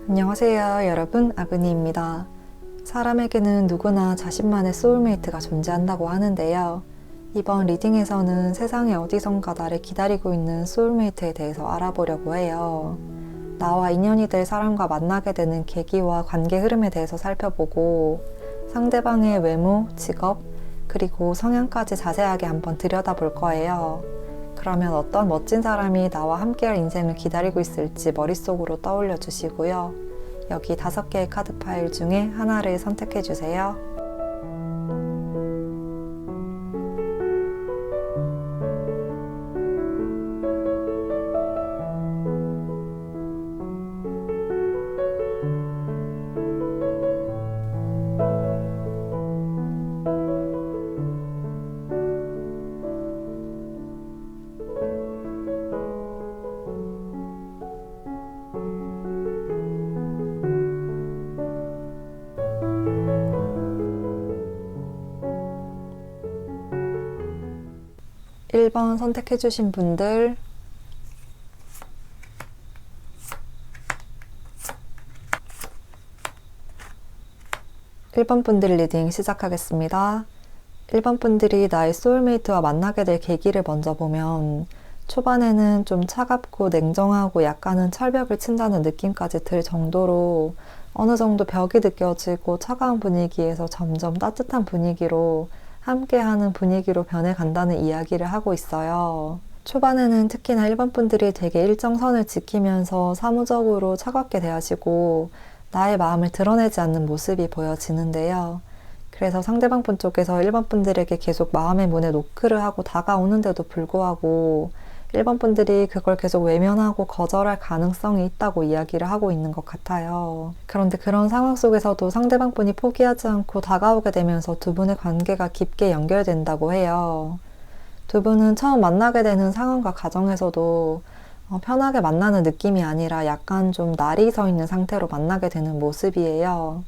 안녕하세요 여러분, 아그니입니다. 사람에게는 누구나 자신만의 소울메이트가 존재한다고 하는데요. 이번 리딩에서는 세상의 어디선가 나를 기다리고 있는 소울메이트에 대해서 알아보려고 해요. 나와 인연이 될 사람과 만나게 되는 계기와 관계 흐름에 대해서 살펴보고 상대방의 외모, 직업, 그리고 성향까지 자세하게 한번 들여다볼 거예요. 그러면 어떤 멋진 사람이 나와 함께할 인생을 기다리고 있을지 머릿속으로 떠올려 주시고요. 여기 5개의 카드 파일 중에 하나를 선택해 주세요. (1번) 선택해주신 분들, (1번) 분들 리딩 시작하겠습니다. 1번 분들이 나의 소울메이트와 만나게 될 계기를 먼저 보면 초반에는 좀 차갑고 냉정하고 약간은 철벽을 친다는 느낌까지 들 정도로 어느 정도 벽이 느껴지고 차가운 분위기에서 점점 따뜻한 분위기로 함께하는 분위기로 변해간다는 이야기를 하고 있어요. 초반에는 특히나 1번 분들이 되게 일정선을 지키면서 사무적으로 차갑게 대하시고 나의 마음을 드러내지 않는 모습이 보여지는데요. 그래서 상대방 분 쪽에서 1번 분들에게 계속 마음의 문에 노크를 하고 다가오는데도 불구하고 1번 분들이 그걸 계속 외면하고 거절할 가능성이 있다고 이야기를 하고 있는 것 같아요. 그런데 그런 상황 속에서도 상대방 분이 포기하지 않고 다가오게 되면서 두 분의 관계가 깊게 연결된다고 해요. 두 분은 처음 만나게 되는 상황과 가정에서도 편하게 만나는 느낌이 아니라 약간 좀 날이 서 있는 상태로 만나게 되는 모습이에요.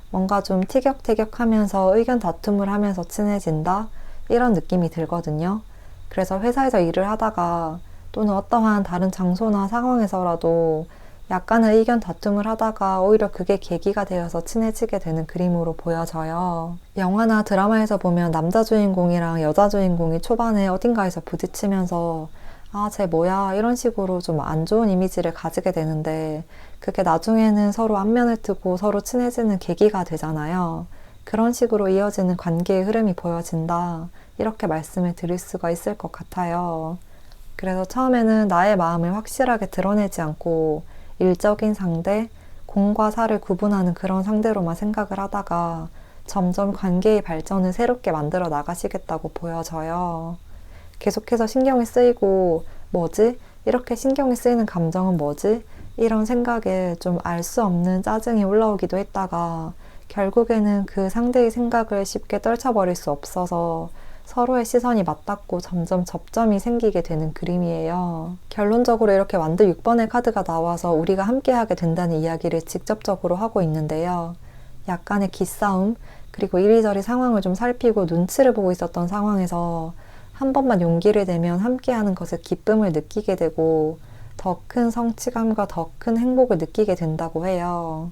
뭔가 좀 티격태격하면서 의견 다툼을 하면서 친해진다? 이런 느낌이 들거든요. 그래서 회사에서 일을 하다가 또는 어떠한 다른 장소나 상황에서라도 약간의 의견 다툼을 하다가 오히려 그게 계기가 되어서 친해지게 되는 그림으로 보여져요. 영화나 드라마에서 보면 남자 주인공이랑 여자 주인공이 초반에 어딘가에서 부딪히면서 아, 쟤 뭐야 이런 식으로 좀 안 좋은 이미지를 가지게 되는데 그게 나중에는 서로 안면을 트고 서로 친해지는 계기가 되잖아요. 그런 식으로 이어지는 관계의 흐름이 보여진다. 이렇게 말씀을 드릴 수가 있을 것 같아요. 그래서 처음에는 나의 마음을 확실하게 드러내지 않고 일적인 상대, 공과 사를 구분하는 그런 상대로만 생각을 하다가 점점 관계의 발전을 새롭게 만들어 나가시겠다고 보여져요. 계속해서 신경이 쓰이고 뭐지? 이렇게 신경이 쓰이는 감정은 뭐지? 이런 생각에 좀 알 수 없는 짜증이 올라오기도 했다가 결국에는 그 상대의 생각을 쉽게 떨쳐버릴 수 없어서 서로의 시선이 맞닿고 점점 접점이 생기게 되는 그림이에요. 결론적으로 이렇게 완드 6번의 카드가 나와서 우리가 함께하게 된다는 이야기를 직접적으로 하고 있는데요. 약간의 기싸움, 그리고 이리저리 상황을 좀 살피고 눈치를 보고 있었던 상황에서 한 번만 용기를 내면 함께하는 것에 기쁨을 느끼게 되고 더 큰 성취감과 더 큰 행복을 느끼게 된다고 해요.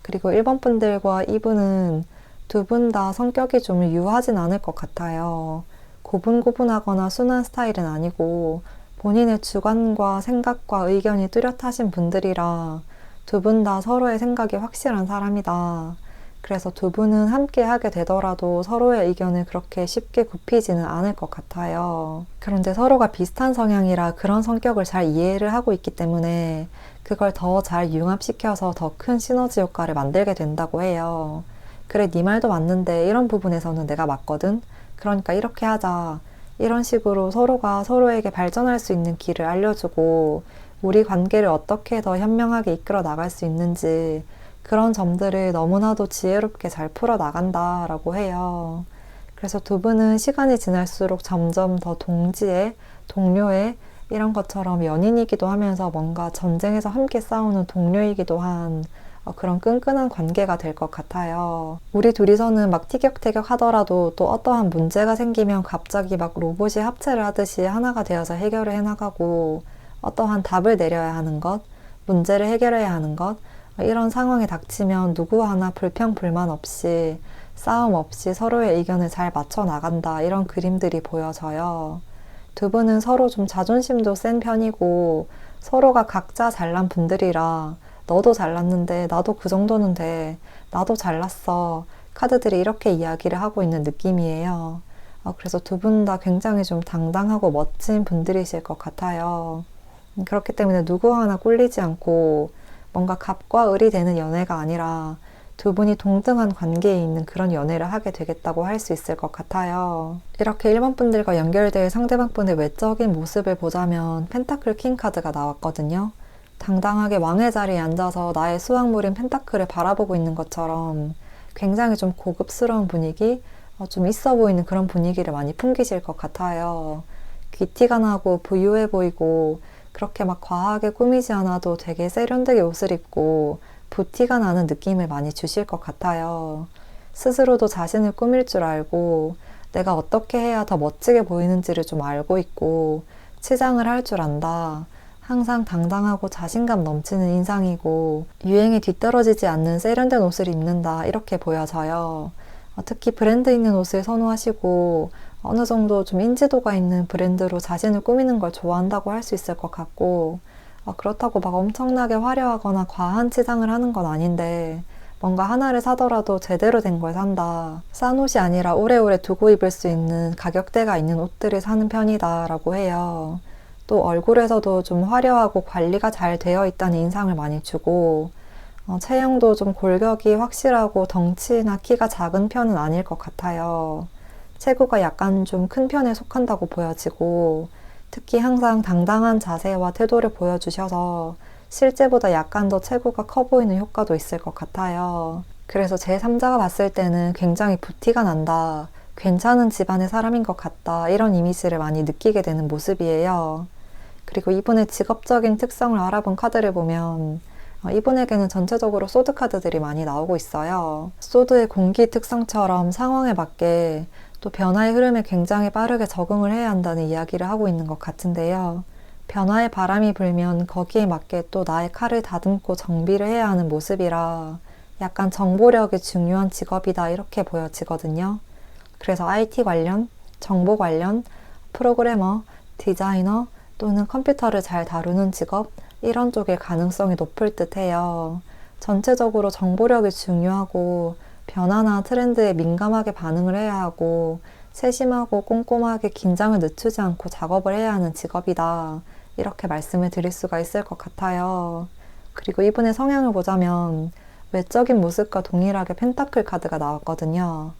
그리고 1번 분들과 2분은 두 분 다 성격이 좀 유하진 않을 것 같아요. 고분고분하거나 순한 스타일은 아니고 본인의 주관과 생각과 의견이 뚜렷하신 분들이라 두 분 다 서로의 생각이 확실한 사람이다. 그래서 두 분은 함께 하게 되더라도 서로의 의견을 그렇게 쉽게 굽히지는 않을 것 같아요. 그런데 서로가 비슷한 성향이라 그런 성격을 잘 이해를 하고 있기 때문에 그걸 더 잘 융합시켜서 더 큰 시너지 효과를 만들게 된다고 해요. 그래, 네 말도 맞는데 이런 부분에서는 내가 맞거든? 그러니까 이렇게 하자. 이런 식으로 서로가 서로에게 발전할 수 있는 길을 알려주고 우리 관계를 어떻게 더 현명하게 이끌어 나갈 수 있는지 그런 점들을 너무나도 지혜롭게 잘 풀어나간다라고 해요. 그래서 두 분은 시간이 지날수록 점점 더 동지애, 동료애 이런 것처럼 연인이기도 하면서 뭔가 전쟁에서 함께 싸우는 동료이기도 한 그런 끈끈한 관계가 될 것 같아요. 우리 둘이서는 막 티격태격 하더라도 또 어떠한 문제가 생기면 갑자기 막 로봇이 합체를 하듯이 하나가 되어서 해결을 해나가고 어떠한 답을 내려야 하는 것, 문제를 해결해야 하는 것, 이런 상황이 닥치면 누구 하나 불평, 불만 없이 싸움 없이 서로의 의견을 잘 맞춰 나간다. 이런 그림들이 보여져요. 두 분은 서로 좀 자존심도 센 편이고 서로가 각자 잘난 분들이라 너도 잘났는데 나도 그 정도는 돼. 나도 잘났어. 카드들이 이렇게 이야기를 하고 있는 느낌이에요. 그래서 두 분 다 굉장히 좀 당당하고 멋진 분들이실 것 같아요. 그렇기 때문에 누구 하나 꿀리지 않고 뭔가 갑과 을이 되는 연애가 아니라 두 분이 동등한 관계에 있는 그런 연애를 하게 되겠다고 할 수 있을 것 같아요. 이렇게 1번 분들과 연결될 상대방 분의 외적인 모습을 보자면 펜타클 킹 카드가 나왔거든요. 당당하게 왕의 자리에 앉아서 나의 수확물인 펜타클을 바라보고 있는 것처럼 굉장히 좀 고급스러운 분위기, 좀 있어 보이는 그런 분위기를 많이 풍기실 것 같아요. 귀티가 나고 부유해 보이고 그렇게 막 과하게 꾸미지 않아도 되게 세련되게 옷을 입고 부티가 나는 느낌을 많이 주실 것 같아요. 스스로도 자신을 꾸밀 줄 알고 내가 어떻게 해야 더 멋지게 보이는지를 좀 알고 있고 치장을 할 줄 안다. 항상 당당하고 자신감 넘치는 인상이고 유행에 뒤떨어지지 않는 세련된 옷을 입는다. 이렇게 보여져요. 특히 브랜드 있는 옷을 선호하시고 어느 정도 좀 인지도가 있는 브랜드로 자신을 꾸미는 걸 좋아한다고 할 수 있을 것 같고 그렇다고 막 엄청나게 화려하거나 과한 치장을 하는 건 아닌데 뭔가 하나를 사더라도 제대로 된 걸 산다. 싼 옷이 아니라 오래오래 두고 입을 수 있는 가격대가 있는 옷들을 사는 편이다 라고 해요. 또 얼굴에서도 좀 화려하고 관리가 잘 되어 있다는 인상을 많이 주고 체형도 좀 골격이 확실하고 덩치나 키가 작은 편은 아닐 것 같아요. 체구가 약간 좀 큰 편에 속한다고 보여지고 특히 항상 당당한 자세와 태도를 보여주셔서 실제보다 약간 더 체구가 커 보이는 효과도 있을 것 같아요. 그래서 제3자가 봤을 때는 굉장히 부티가 난다. 괜찮은 집안의 사람인 것 같다. 이런 이미지를 많이 느끼게 되는 모습이에요. 그리고 이분의 직업적인 특성을 알아본 카드를 보면 이분에게는 전체적으로 소드 카드들이 많이 나오고 있어요. 소드의 공기 특성처럼 상황에 맞게 또 변화의 흐름에 굉장히 빠르게 적응을 해야 한다는 이야기를 하고 있는 것 같은데요. 변화의 바람이 불면 거기에 맞게 또 나의 칼을 다듬고 정비를 해야 하는 모습이라 약간 정보력이 중요한 직업이다 이렇게 보여지거든요. 그래서 IT 관련, 정보 관련, 프로그래머, 디자이너 또는 컴퓨터를 잘 다루는 직업 이런 쪽일 가능성이 높을 듯 해요. 전체적으로 정보력이 중요하고 변화나 트렌드에 민감하게 반응을 해야 하고 세심하고 꼼꼼하게 긴장을 늦추지 않고 작업을 해야 하는 직업이다. 이렇게 말씀을 드릴 수가 있을 것 같아요. 그리고 이분의 성향을 보자면 외적인 모습과 동일하게 펜타클 카드가 나왔거든요.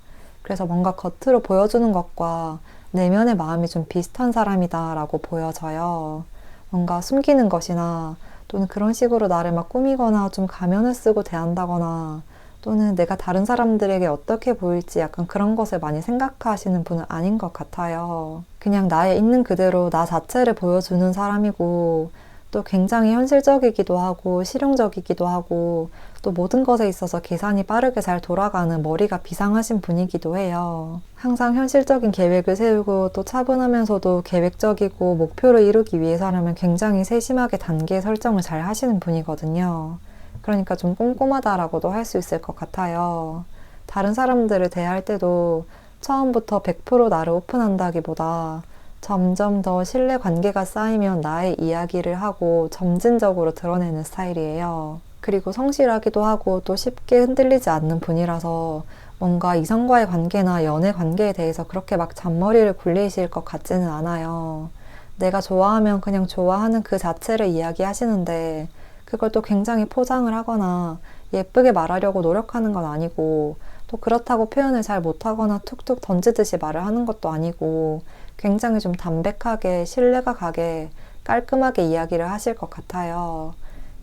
그래서 뭔가 겉으로 보여주는 것과 내면의 마음이 좀 비슷한 사람이다 라고 보여져요. 뭔가 숨기는 것이나 또는 그런 식으로 나를 막 꾸미거나 좀 가면을 쓰고 대한다거나 또는 내가 다른 사람들에게 어떻게 보일지 약간 그런 것을 많이 생각하시는 분은 아닌 것 같아요. 그냥 나의 있는 그대로 나 자체를 보여주는 사람이고 또 굉장히 현실적이기도 하고 실용적이기도 하고 또 모든 것에 있어서 계산이 빠르게 잘 돌아가는 머리가 비상하신 분이기도 해요. 항상 현실적인 계획을 세우고 또 차분하면서도 계획적이고 목표를 이루기 위해서라면 굉장히 세심하게 단계 설정을 잘 하시는 분이거든요. 그러니까 좀 꼼꼼하다라고도 할 수 있을 것 같아요. 다른 사람들을 대할 때도 처음부터 100% 나를 오픈한다기보다 점점 더 신뢰 관계가 쌓이면 나의 이야기를 하고 점진적으로 드러내는 스타일이에요. 그리고 성실하기도 하고 또 쉽게 흔들리지 않는 분이라서 뭔가 이성과의 관계나 연애 관계에 대해서 그렇게 막 잔머리를 굴리실 것 같지는 않아요. 내가 좋아하면 그냥 좋아하는 그 자체를 이야기하시는데 그걸 또 굉장히 포장을 하거나 예쁘게 말하려고 노력하는 건 아니고 또 그렇다고 표현을 잘 못하거나 툭툭 던지듯이 말을 하는 것도 아니고 굉장히 좀 담백하게 신뢰가 가게 깔끔하게 이야기를 하실 것 같아요.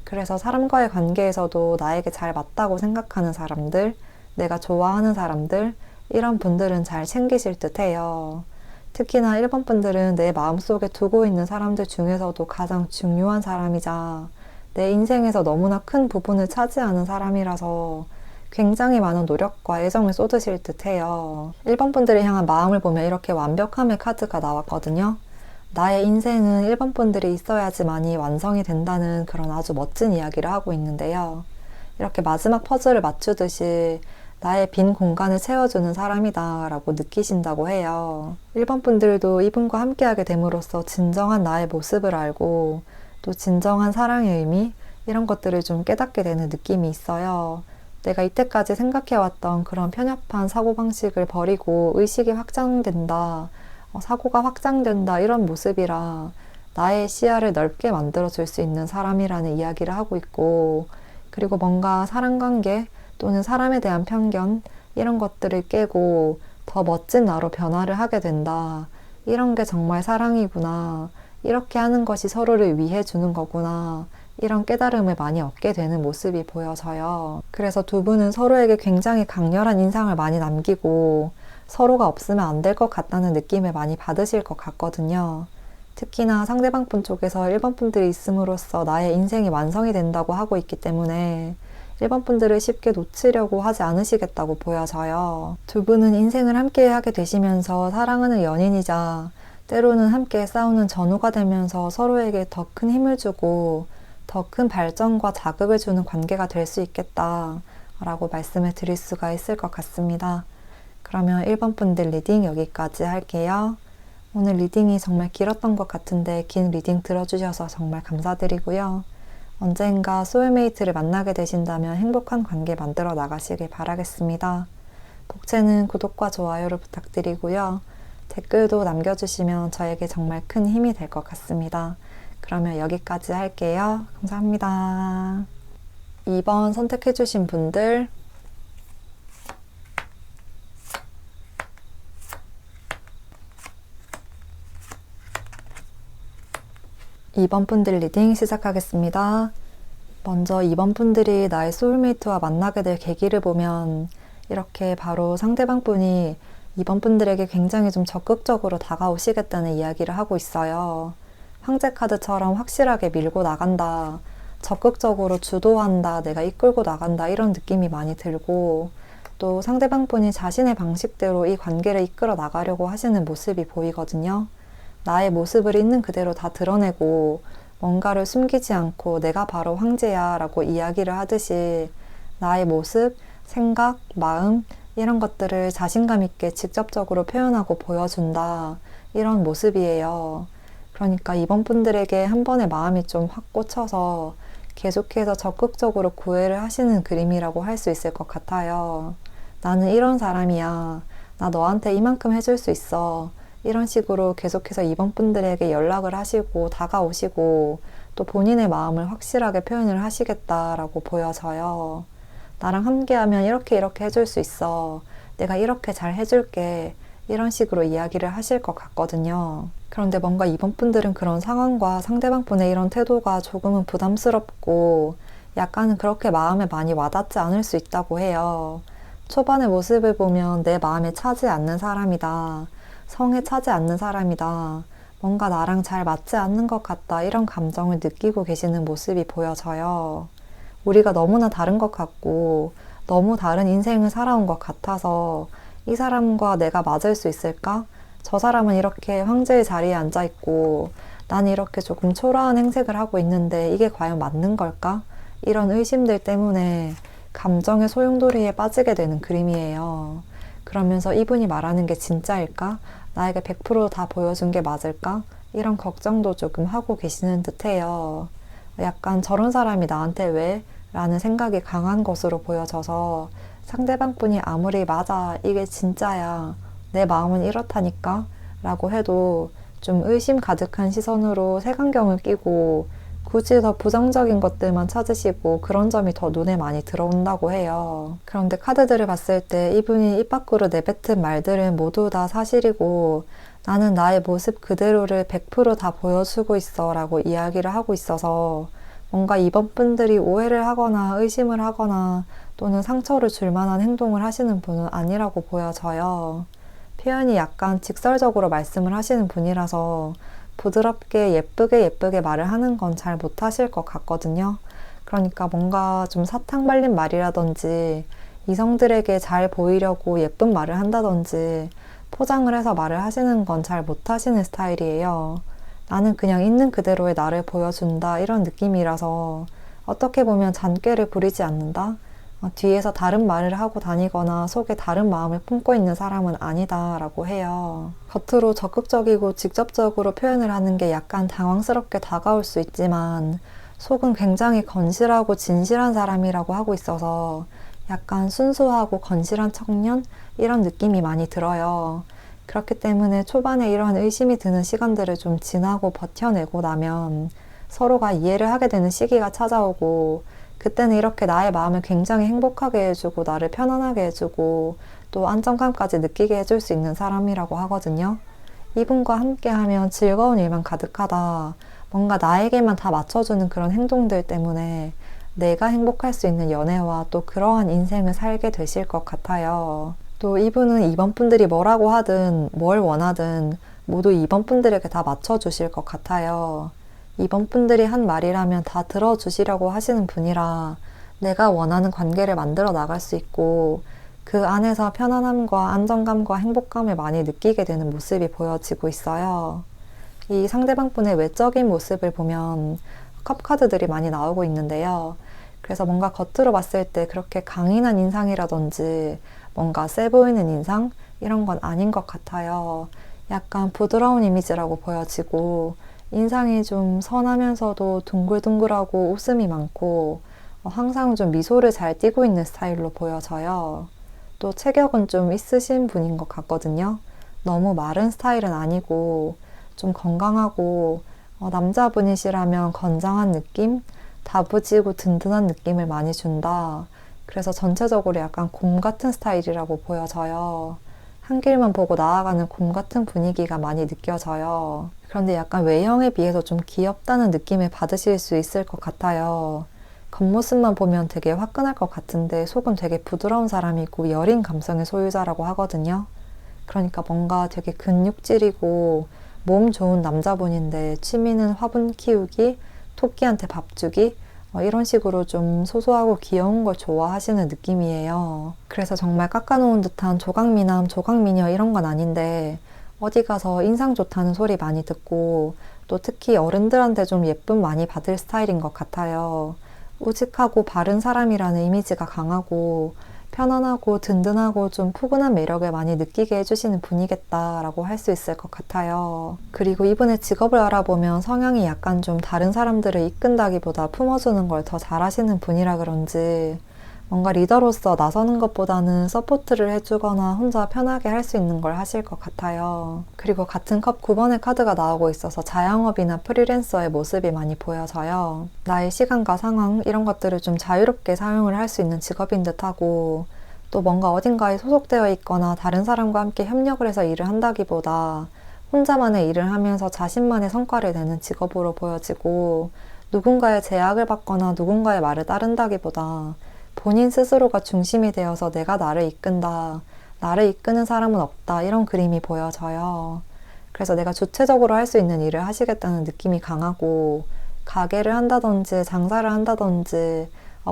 그래서 사람과의 관계에서도 나에게 잘 맞다고 생각하는 사람들, 내가 좋아하는 사람들 이런 분들은 잘 챙기실 듯 해요. 특히나 1번 분들은 내 마음속에 두고 있는 사람들 중에서도 가장 중요한 사람이자 내 인생에서 너무나 큰 부분을 차지하는 사람이라서 굉장히 많은 노력과 애정을 쏟으실 듯 해요. 1번 분들을 향한 마음을 보면 이렇게 완벽함의 카드가 나왔거든요. 나의 인생은 1번 분들이 있어야지만이 완성이 된다는 그런 아주 멋진 이야기를 하고 있는데요. 이렇게 마지막 퍼즐을 맞추듯이 나의 빈 공간을 채워주는 사람이다 라고 느끼신다고 해요. 1번 분들도 이분과 함께하게 됨으로써 진정한 나의 모습을 알고 또 진정한 사랑의 의미 이런 것들을 좀 깨닫게 되는 느낌이 있어요. 내가 이때까지 생각해왔던 그런 편협한 사고방식을 버리고 의식이 확장된다, 사고가 확장된다 이런 모습이라 나의 시야를 넓게 만들어줄 수 있는 사람이라는 이야기를 하고 있고, 그리고 뭔가 사람관계 또는 사람에 대한 편견 이런 것들을 깨고 더 멋진 나로 변화를 하게 된다. 이런 게 정말 사랑이구나. 이렇게 하는 것이 서로를 위해 주는 거구나. 이런 깨달음을 많이 얻게 되는 모습이 보여져요. 그래서 두 분은 서로에게 굉장히 강렬한 인상을 많이 남기고 서로가 없으면 안 될 것 같다는 느낌을 많이 받으실 것 같거든요. 특히나 상대방 분 쪽에서 1번 분들이 있음으로써 나의 인생이 완성이 된다고 하고 있기 때문에 1번 분들을 쉽게 놓치려고 하지 않으시겠다고 보여져요. 두 분은 인생을 함께 하게 되시면서 사랑하는 연인이자 때로는 함께 싸우는 전우가 되면서 서로에게 더 큰 힘을 주고 더 큰 발전과 자극을 주는 관계가 될 수 있겠다 라고 말씀을 드릴 수가 있을 것 같습니다. 그러면 1번 분들 리딩 여기까지 할게요. 오늘 리딩이 정말 길었던 것 같은데 긴 리딩 들어주셔서 정말 감사드리고요. 언젠가 소울메이트를 만나게 되신다면 행복한 관계 만들어 나가시길 바라겠습니다. 복채는 구독과 좋아요를 부탁드리고요. 댓글도 남겨주시면 저에게 정말 큰 힘이 될 것 같습니다. 그러면 여기까지 할게요. 감사합니다. 2번 선택해주신 분들 2번 분들 리딩 시작하겠습니다. 먼저 2번 분들이 나의 소울메이트와 만나게 될 계기를 보면 이렇게 바로 상대방 분이 2번 분들에게 굉장히 좀 적극적으로 다가오시겠다는 이야기를 하고 있어요. 황제 카드처럼 확실하게 밀고 나간다, 적극적으로 주도한다, 내가 이끌고 나간다 이런 느낌이 많이 들고, 또 상대방 분이 자신의 방식대로 이 관계를 이끌어 나가려고 하시는 모습이 보이거든요. 나의 모습을 있는 그대로 다 드러내고 뭔가를 숨기지 않고 내가 바로 황제야 라고 이야기를 하듯이 나의 모습, 생각, 마음 이런 것들을 자신감 있게 직접적으로 표현하고 보여준다. 이런 모습이에요. 그러니까 이번 분들에게 한 번의 마음이 좀 확 꽂혀서 계속해서 적극적으로 구애를 하시는 그림이라고 할 수 있을 것 같아요. 나는 이런 사람이야. 나 너한테 이만큼 해줄 수 있어. 이런 식으로 계속해서 이번 분들에게 연락을 하시고 다가오시고 또 본인의 마음을 확실하게 표현을 하시겠다라고 보여져요. 나랑 함께하면 이렇게 해줄 수 있어. 내가 이렇게 잘 해줄게. 이런 식으로 이야기를 하실 것 같거든요. 그런데 뭔가 이번 분들은 그런 상황과 상대방 분의 이런 태도가 조금은 부담스럽고 약간은 그렇게 마음에 많이 와닿지 않을 수 있다고 해요. 초반의 모습을 보면 내 마음에 차지 않는 사람이다. 성에 차지 않는 사람이다. 뭔가 나랑 잘 맞지 않는 것 같다. 이런 감정을 느끼고 계시는 모습이 보여져요. 우리가 너무나 다른 것 같고 너무 다른 인생을 살아온 것 같아서 이 사람과 내가 맞을 수 있을까? 저 사람은 이렇게 황제의 자리에 앉아 있고 나는 이렇게 조금 초라한 행색을 하고 있는데 이게 과연 맞는 걸까? 이런 의심들 때문에 감정의 소용돌이에 빠지게 되는 그림이에요. 그러면서 이분이 말하는 게 진짜일까? 나에게 100% 다 보여준 게 맞을까? 이런 걱정도 조금 하고 계시는 듯해요. 약간 저런 사람이 나한테 왜? 라는 생각이 강한 것으로 보여져서 상대방 분이 아무리 맞아, 이게 진짜야, 내 마음은 이렇다니까? 라고 해도 좀 의심 가득한 시선으로 색안경을 끼고 굳이 더 부정적인 것들만 찾으시고 그런 점이 더 눈에 많이 들어온다고 해요. 그런데 카드들을 봤을 때 이분이 입 밖으로 내뱉은 말들은 모두 다 사실이고 나는 나의 모습 그대로를 100%다 보여주고 있어 라고 이야기를 하고 있어서 뭔가 이번 분들이 오해를 하거나 의심을 하거나 또는 상처를 줄 만한 행동을 하시는 분은 아니라고 보여져요. 표현이 약간 직설적으로 말씀을 하시는 분이라서 부드럽게 예쁘게 말을 하는 건 잘 못하실 것 같거든요. 그러니까 뭔가 좀 사탕 발린 말이라든지 이성들에게 잘 보이려고 예쁜 말을 한다든지 포장을 해서 말을 하시는 건 잘 못하시는 스타일이에요. 나는 그냥 있는 그대로의 나를 보여준다 이런 느낌이라서 어떻게 보면 잔꾀를 부리지 않는다. 뒤에서 다른 말을 하고 다니거나 속에 다른 마음을 품고 있는 사람은 아니다 라고 해요. 겉으로 적극적이고 직접적으로 표현을 하는 게 약간 당황스럽게 다가올 수 있지만 속은 굉장히 건실하고 진실한 사람이라고 하고 있어서 약간 순수하고 건실한 청년? 이런 느낌이 많이 들어요. 그렇기 때문에 초반에 이러한 의심이 드는 시간들을 좀 지나고 버텨내고 나면 서로가 이해를 하게 되는 시기가 찾아오고 그때는 이렇게 나의 마음을 굉장히 행복하게 해주고 나를 편안하게 해주고 또 안정감까지 느끼게 해줄 수 있는 사람이라고 하거든요. 이분과 함께하면 즐거운 일만 가득하다. 뭔가 나에게만 다 맞춰주는 그런 행동들 때문에 내가 행복할 수 있는 연애와 또 그러한 인생을 살게 되실 것 같아요. 또 이분은 이번 분들이 뭐라고 하든 뭘 원하든 모두 이번 분들에게 다 맞춰주실 것 같아요. 이번 분들이 한 말이라면 다 들어주시려고 하시는 분이라 내가 원하는 관계를 만들어 나갈 수 있고 그 안에서 편안함과 안정감과 행복감을 많이 느끼게 되는 모습이 보여지고 있어요. 이 상대방 분의 외적인 모습을 보면 컵 카드들이 많이 나오고 있는데요. 그래서 뭔가 겉으로 봤을 때 그렇게 강인한 인상이라든지 뭔가 세 보이는 인상? 이런 건 아닌 것 같아요. 약간 부드러운 이미지라고 보여지고 인상이 좀 선하면서도 둥글둥글하고 웃음이 많고 항상 좀 미소를 잘 띠고 있는 스타일로 보여져요. 또 체격은 좀 있으신 분인 것 같거든요. 너무 마른 스타일은 아니고 좀 건강하고 남자분이시라면 건장한 느낌? 다부지고 든든한 느낌을 많이 준다. 그래서 전체적으로 약간 곰 같은 스타일이라고 보여져요. 한 길만 보고 나아가는 곰 같은 분위기가 많이 느껴져요. 그런데 약간 외형에 비해서 좀 귀엽다는 느낌을 받으실 수 있을 것 같아요. 겉모습만 보면 되게 화끈할 것 같은데 속은 되게 부드러운 사람이고 여린 감성의 소유자라고 하거든요. 그러니까 뭔가 되게 근육질이고 몸 좋은 남자분인데 취미는 화분 키우기, 토끼한테 밥 주기, 이런 식으로 좀 소소하고 귀여운 걸 좋아하시는 느낌이에요. 그래서 정말 깎아놓은 듯한 조각미남, 조각미녀 이런 건 아닌데 어디 가서 인상 좋다는 소리 많이 듣고 또 특히 어른들한테 좀 예쁨 많이 받을 스타일인 것 같아요. 우직하고 바른 사람이라는 이미지가 강하고 편안하고 든든하고 좀 푸근한 매력을 많이 느끼게 해주시는 분이겠다라고 할 수 있을 것 같아요. 그리고 이분의 직업을 알아보면 성향이 약간 좀 다른 사람들을 이끈다기보다 품어주는 걸 더 잘하시는 분이라 그런지 뭔가 리더로서 나서는 것보다는 서포트를 해주거나 혼자 편하게 할 수 있는 걸 하실 것 같아요. 그리고 같은 컵 9번의 카드가 나오고 있어서 자영업이나 프리랜서의 모습이 많이 보여져요. 나의 시간과 상황 이런 것들을 좀 자유롭게 사용을 할 수 있는 직업인 듯하고 또 뭔가 어딘가에 소속되어 있거나 다른 사람과 함께 협력을 해서 일을 한다기보다 혼자만의 일을 하면서 자신만의 성과를 내는 직업으로 보여지고 누군가의 제약을 받거나 누군가의 말을 따른다기보다 본인 스스로가 중심이 되어서 내가 나를 이끈다, 나를 이끄는 사람은 없다 이런 그림이 보여져요. 그래서 내가 주체적으로 할 수 있는 일을 하시겠다는 느낌이 강하고 가게를 한다든지 장사를 한다든지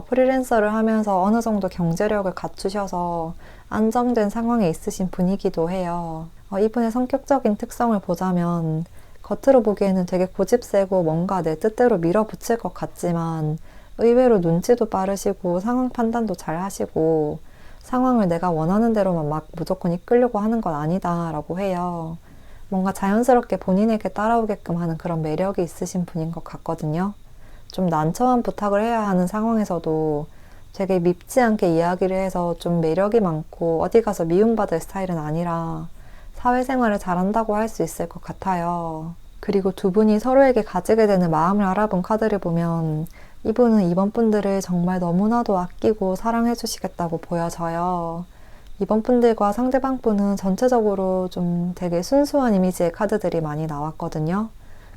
프리랜서를 하면서 어느 정도 경제력을 갖추셔서 안정된 상황에 있으신 분이기도 해요. 이분의 성격적인 특성을 보자면 겉으로 보기에는 되게 고집세고 뭔가 내 뜻대로 밀어붙일 것 같지만 의외로 눈치도 빠르시고 상황 판단도 잘 하시고 상황을 내가 원하는 대로만 막 무조건 이끌려고 하는 건 아니다 라고 해요. 뭔가 자연스럽게 본인에게 따라오게끔 하는 그런 매력이 있으신 분인 것 같거든요. 좀 난처한 부탁을 해야 하는 상황에서도 되게 밉지 않게 이야기를 해서 좀 매력이 많고 어디 가서 미움받을 스타일은 아니라 사회생활을 잘한다고 할 수 있을 것 같아요. 그리고 두 분이 서로에게 가지게 되는 마음을 알아본 카드를 보면 이분은 이번 분들을 정말 너무나도 아끼고 사랑해 주시겠다고 보여져요. 이번 분들과 상대방 분은 전체적으로 좀 되게 순수한 이미지의 카드들이 많이 나왔거든요.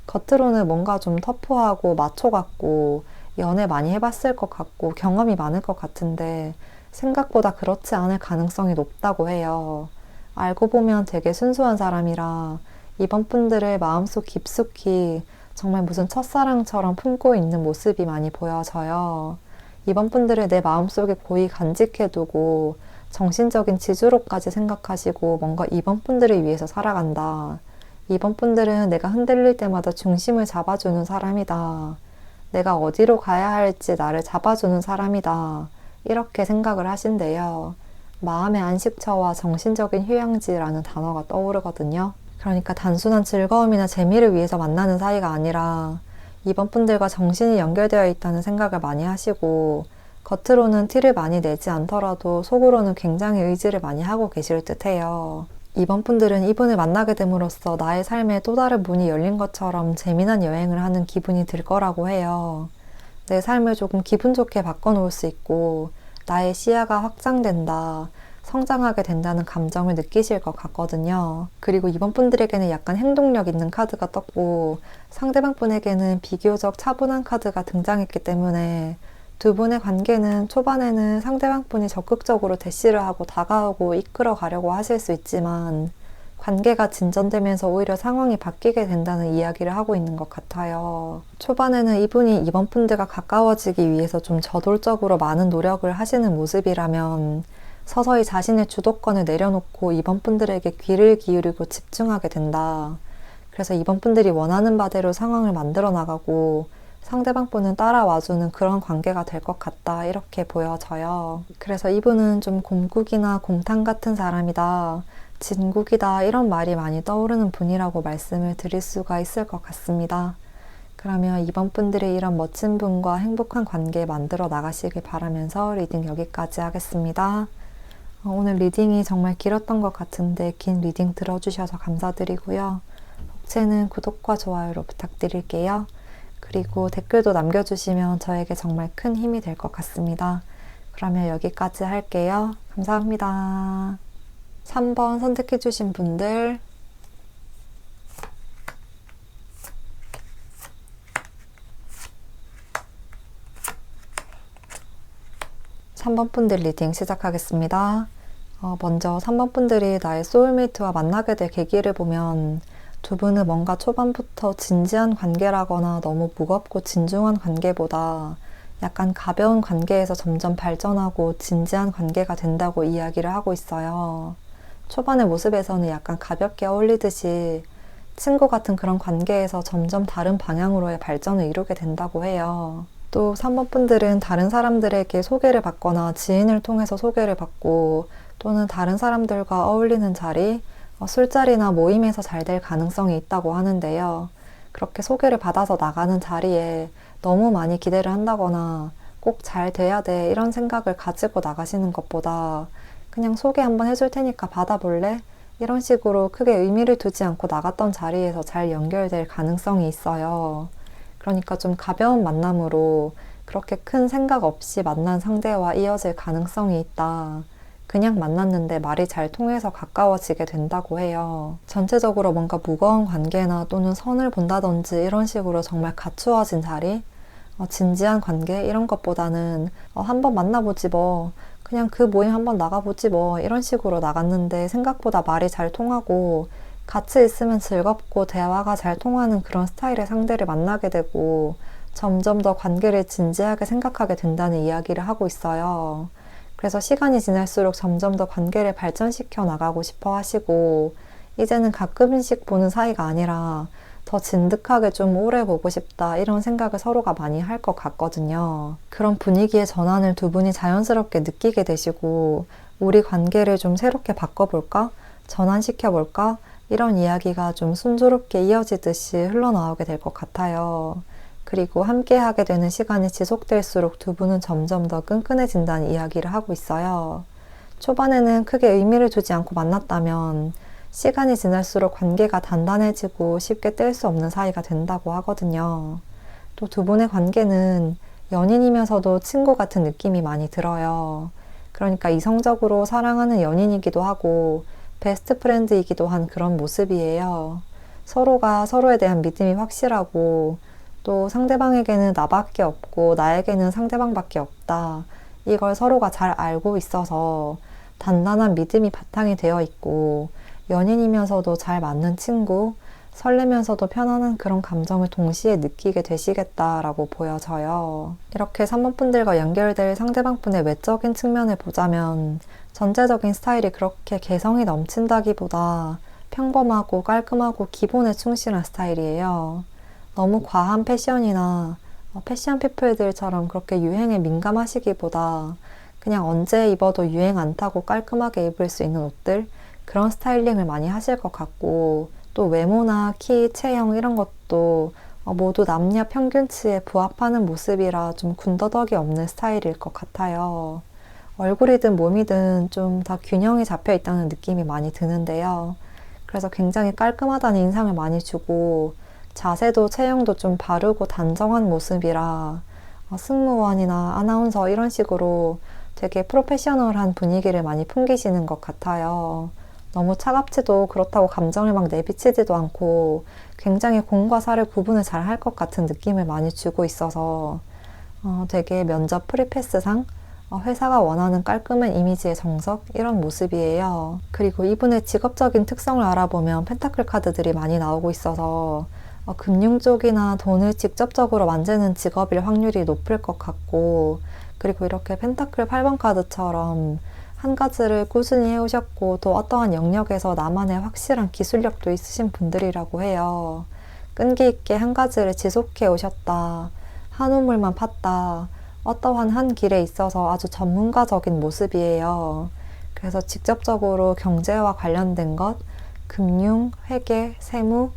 겉으로는 뭔가 좀 터프하고 마초 같고 연애 많이 해봤을 것 같고 경험이 많을 것 같은데 생각보다 그렇지 않을 가능성이 높다고 해요. 알고 보면 되게 순수한 사람이라 이번 분들을 마음속 깊숙이 정말 무슨 첫사랑처럼 품고 있는 모습이 많이 보여져요. 이번 분들을 내 마음속에 고이 간직해두고 정신적인 지주로까지 생각하시고 뭔가 이번 분들을 위해서 살아간다. 이번 분들은 내가 흔들릴 때마다 중심을 잡아주는 사람이다. 내가 어디로 가야 할지 나를 잡아주는 사람이다. 이렇게 생각을 하신대요. 마음의 안식처와 정신적인 휴양지라는 단어가 떠오르거든요. 그러니까 단순한 즐거움이나 재미를 위해서 만나는 사이가 아니라 이번 분들과 정신이 연결되어 있다는 생각을 많이 하시고 겉으로는 티를 많이 내지 않더라도 속으로는 굉장히 의지를 많이 하고 계실 듯해요. 이번 분들은 이분을 만나게 됨으로써 나의 삶에 또 다른 문이 열린 것처럼 재미난 여행을 하는 기분이 들 거라고 해요. 내 삶을 조금 기분 좋게 바꿔놓을 수 있고 나의 시야가 확장된다, 성장하게 된다는 감정을 느끼실 것 같거든요. 그리고 이번 분들에게는 약간 행동력 있는 카드가 떴고 상대방 분에게는 비교적 차분한 카드가 등장했기 때문에 두 분의 관계는 초반에는 상대방 분이 적극적으로 대시를 하고 다가오고 이끌어 가려고 하실 수 있지만 관계가 진전되면서 오히려 상황이 바뀌게 된다는 이야기를 하고 있는 것 같아요. 초반에는 이분이 이번 분들과 가까워지기 위해서 좀 저돌적으로 많은 노력을 하시는 모습이라면 서서히 자신의 주도권을 내려놓고 이번 분들에게 귀를 기울이고 집중하게 된다. 그래서 이번 분들이 원하는 바대로 상황을 만들어 나가고 상대방 분은 따라와주는 그런 관계가 될 것 같다. 이렇게 보여져요. 그래서 이분은 좀 곰국이나 곰탕 같은 사람이다. 진국이다. 이런 말이 많이 떠오르는 분이라고 말씀을 드릴 수가 있을 것 같습니다. 그러면 이번 분들이 이런 멋진 분과 행복한 관계 만들어 나가시길 바라면서 리딩 여기까지 하겠습니다. 오늘 리딩이 정말 길었던 것 같은데 긴 리딩 들어주셔서 감사드리고요. 혹시는 구독과 좋아요로 부탁드릴게요. 그리고 댓글도 남겨주시면 저에게 정말 큰 힘이 될 것 같습니다. 그러면 여기까지 할게요. 감사합니다. 3번 선택해주신 분들 3번 분들 리딩 시작하겠습니다. 먼저 3번 분들이 나의 소울메이트와 만나게 될 계기를 보면 두 분은 뭔가 초반부터 진지한 관계라거나 너무 무겁고 진중한 관계보다 약간 가벼운 관계에서 점점 발전하고 진지한 관계가 된다고 이야기를 하고 있어요. 초반의 모습에서는 약간 가볍게 어울리듯이 친구 같은 그런 관계에서 점점 다른 방향으로의 발전을 이루게 된다고 해요. 또 3번 분들은 다른 사람들에게 소개를 받거나 지인을 통해서 소개를 받고 또는 다른 사람들과 어울리는 자리, 술자리나 모임에서 잘 될 가능성이 있다고 하는데요. 그렇게 소개를 받아서 나가는 자리에 너무 많이 기대를 한다거나 꼭 잘 돼야 돼 이런 생각을 가지고 나가시는 것보다 그냥 소개 한번 해줄 테니까 받아볼래? 이런 식으로 크게 의미를 두지 않고 나갔던 자리에서 잘 연결될 가능성이 있어요. 그러니까 좀 가벼운 만남으로 그렇게 큰 생각 없이 만난 상대와 이어질 가능성이 있다. 그냥 만났는데 말이 잘 통해서 가까워지게 된다고 해요. 전체적으로 뭔가 무거운 관계나 또는 선을 본다든지 이런 식으로 정말 갖추어진 자리, 진지한 관계 이런 것보다는 한번 만나보지 뭐, 그냥 그 모임 한번 나가보지 뭐 이런 식으로 나갔는데 생각보다 말이 잘 통하고 같이 있으면 즐겁고 대화가 잘 통하는 그런 스타일의 상대를 만나게 되고 점점 더 관계를 진지하게 생각하게 된다는 이야기를 하고 있어요. 그래서 시간이 지날수록 점점 더 관계를 발전시켜 나가고 싶어 하시고 이제는 가끔씩 보는 사이가 아니라 더 진득하게 좀 오래 보고 싶다 이런 생각을 서로가 많이 할 것 같거든요. 그런 분위기의 전환을 두 분이 자연스럽게 느끼게 되시고 우리 관계를 좀 새롭게 바꿔볼까? 전환시켜볼까? 이런 이야기가 좀 순조롭게 이어지듯이 흘러나오게 될 것 같아요. 그리고 함께 하게 되는 시간이 지속될수록 두 분은 점점 더 끈끈해진다는 이야기를 하고 있어요. 초반에는 크게 의미를 두지 않고 만났다면 시간이 지날수록 관계가 단단해지고 쉽게 뗄 수 없는 사이가 된다고 하거든요. 또 두 분의 관계는 연인이면서도 친구 같은 느낌이 많이 들어요. 그러니까 이성적으로 사랑하는 연인이기도 하고 베스트 프렌드이기도 한 그런 모습이에요. 서로가 서로에 대한 믿음이 확실하고 또 상대방에게는 나밖에 없고 나에게는 상대방밖에 없다. 이걸 서로가 잘 알고 있어서 단단한 믿음이 바탕이 되어 있고 연인이면서도 잘 맞는 친구, 설레면서도 편안한 그런 감정을 동시에 느끼게 되시겠다라고 보여져요. 이렇게 3번 분들과 연결될 상대방 분의 외적인 측면을 보자면 전체적인 스타일이 그렇게 개성이 넘친다기보다 평범하고 깔끔하고 기본에 충실한 스타일이에요. 너무 과한 패션이나 패션 피플들처럼 그렇게 유행에 민감하시기보다 그냥 언제 입어도 유행 안 타고 깔끔하게 입을 수 있는 옷들, 그런 스타일링을 많이 하실 것 같고, 또 외모나 키, 체형 이런 것도 모두 남녀 평균치에 부합하는 모습이라 좀 군더더기 없는 스타일일 것 같아요. 얼굴이든 몸이든 좀 다 균형이 잡혀 있다는 느낌이 많이 드는데요. 그래서 굉장히 깔끔하다는 인상을 많이 주고, 자세도 체형도 좀 바르고 단정한 모습이라 승무원이나 아나운서 이런 식으로 되게 프로페셔널한 분위기를 많이 풍기시는 것 같아요. 너무 차갑지도 그렇다고 감정을 막 내비치지도 않고 굉장히 공과 사를 구분을 잘 할 것 같은 느낌을 많이 주고 있어서 되게 면접 프리패스상 회사가 원하는 깔끔한 이미지의 정석 이런 모습이에요. 그리고 이분의 직업적인 특성을 알아보면 펜타클 카드들이 많이 나오고 있어서 금융 쪽이나 돈을 직접적으로 만지는 직업일 확률이 높을 것 같고, 그리고 이렇게 펜타클 8번 카드처럼 한 가지를 꾸준히 해오셨고 또 어떠한 영역에서 나만의 확실한 기술력도 있으신 분들이라고 해요. 끈기 있게 한 가지를 지속해 오셨다. 한 우물만 팠다. 어떠한 한 길에 있어서 아주 전문가적인 모습이에요. 그래서 직접적으로 경제와 관련된 것, 금융, 회계, 세무,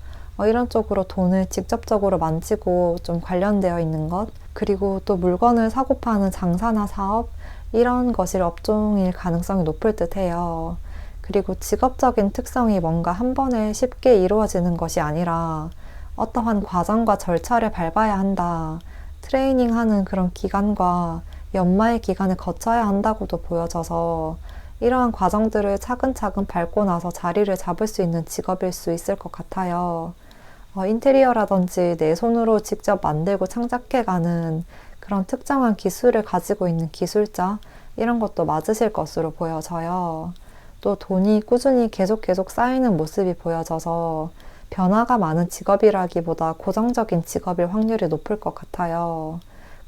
이런 쪽으로 돈을 직접적으로 만지고 좀 관련되어 있는 것, 그리고 또 물건을 사고 파는 장사나 사업, 이런 것이 업종일 가능성이 높을 듯 해요. 그리고 직업적인 특성이 뭔가 한 번에 쉽게 이루어지는 것이 아니라 어떠한 과정과 절차를 밟아야 한다. 트레이닝하는 그런 기간과 연마의 기간을 거쳐야 한다고도 보여져서 이러한 과정들을 차근차근 밟고 나서 자리를 잡을 수 있는 직업일 수 있을 것 같아요. 인테리어라든지 내 손으로 직접 만들고 창작해가는 그런 특정한 기술을 가지고 있는 기술자, 이런 것도 맞으실 것으로 보여져요. 또 돈이 꾸준히 계속 쌓이는 모습이 보여져서 변화가 많은 직업이라기보다 고정적인 직업일 확률이 높을 것 같아요.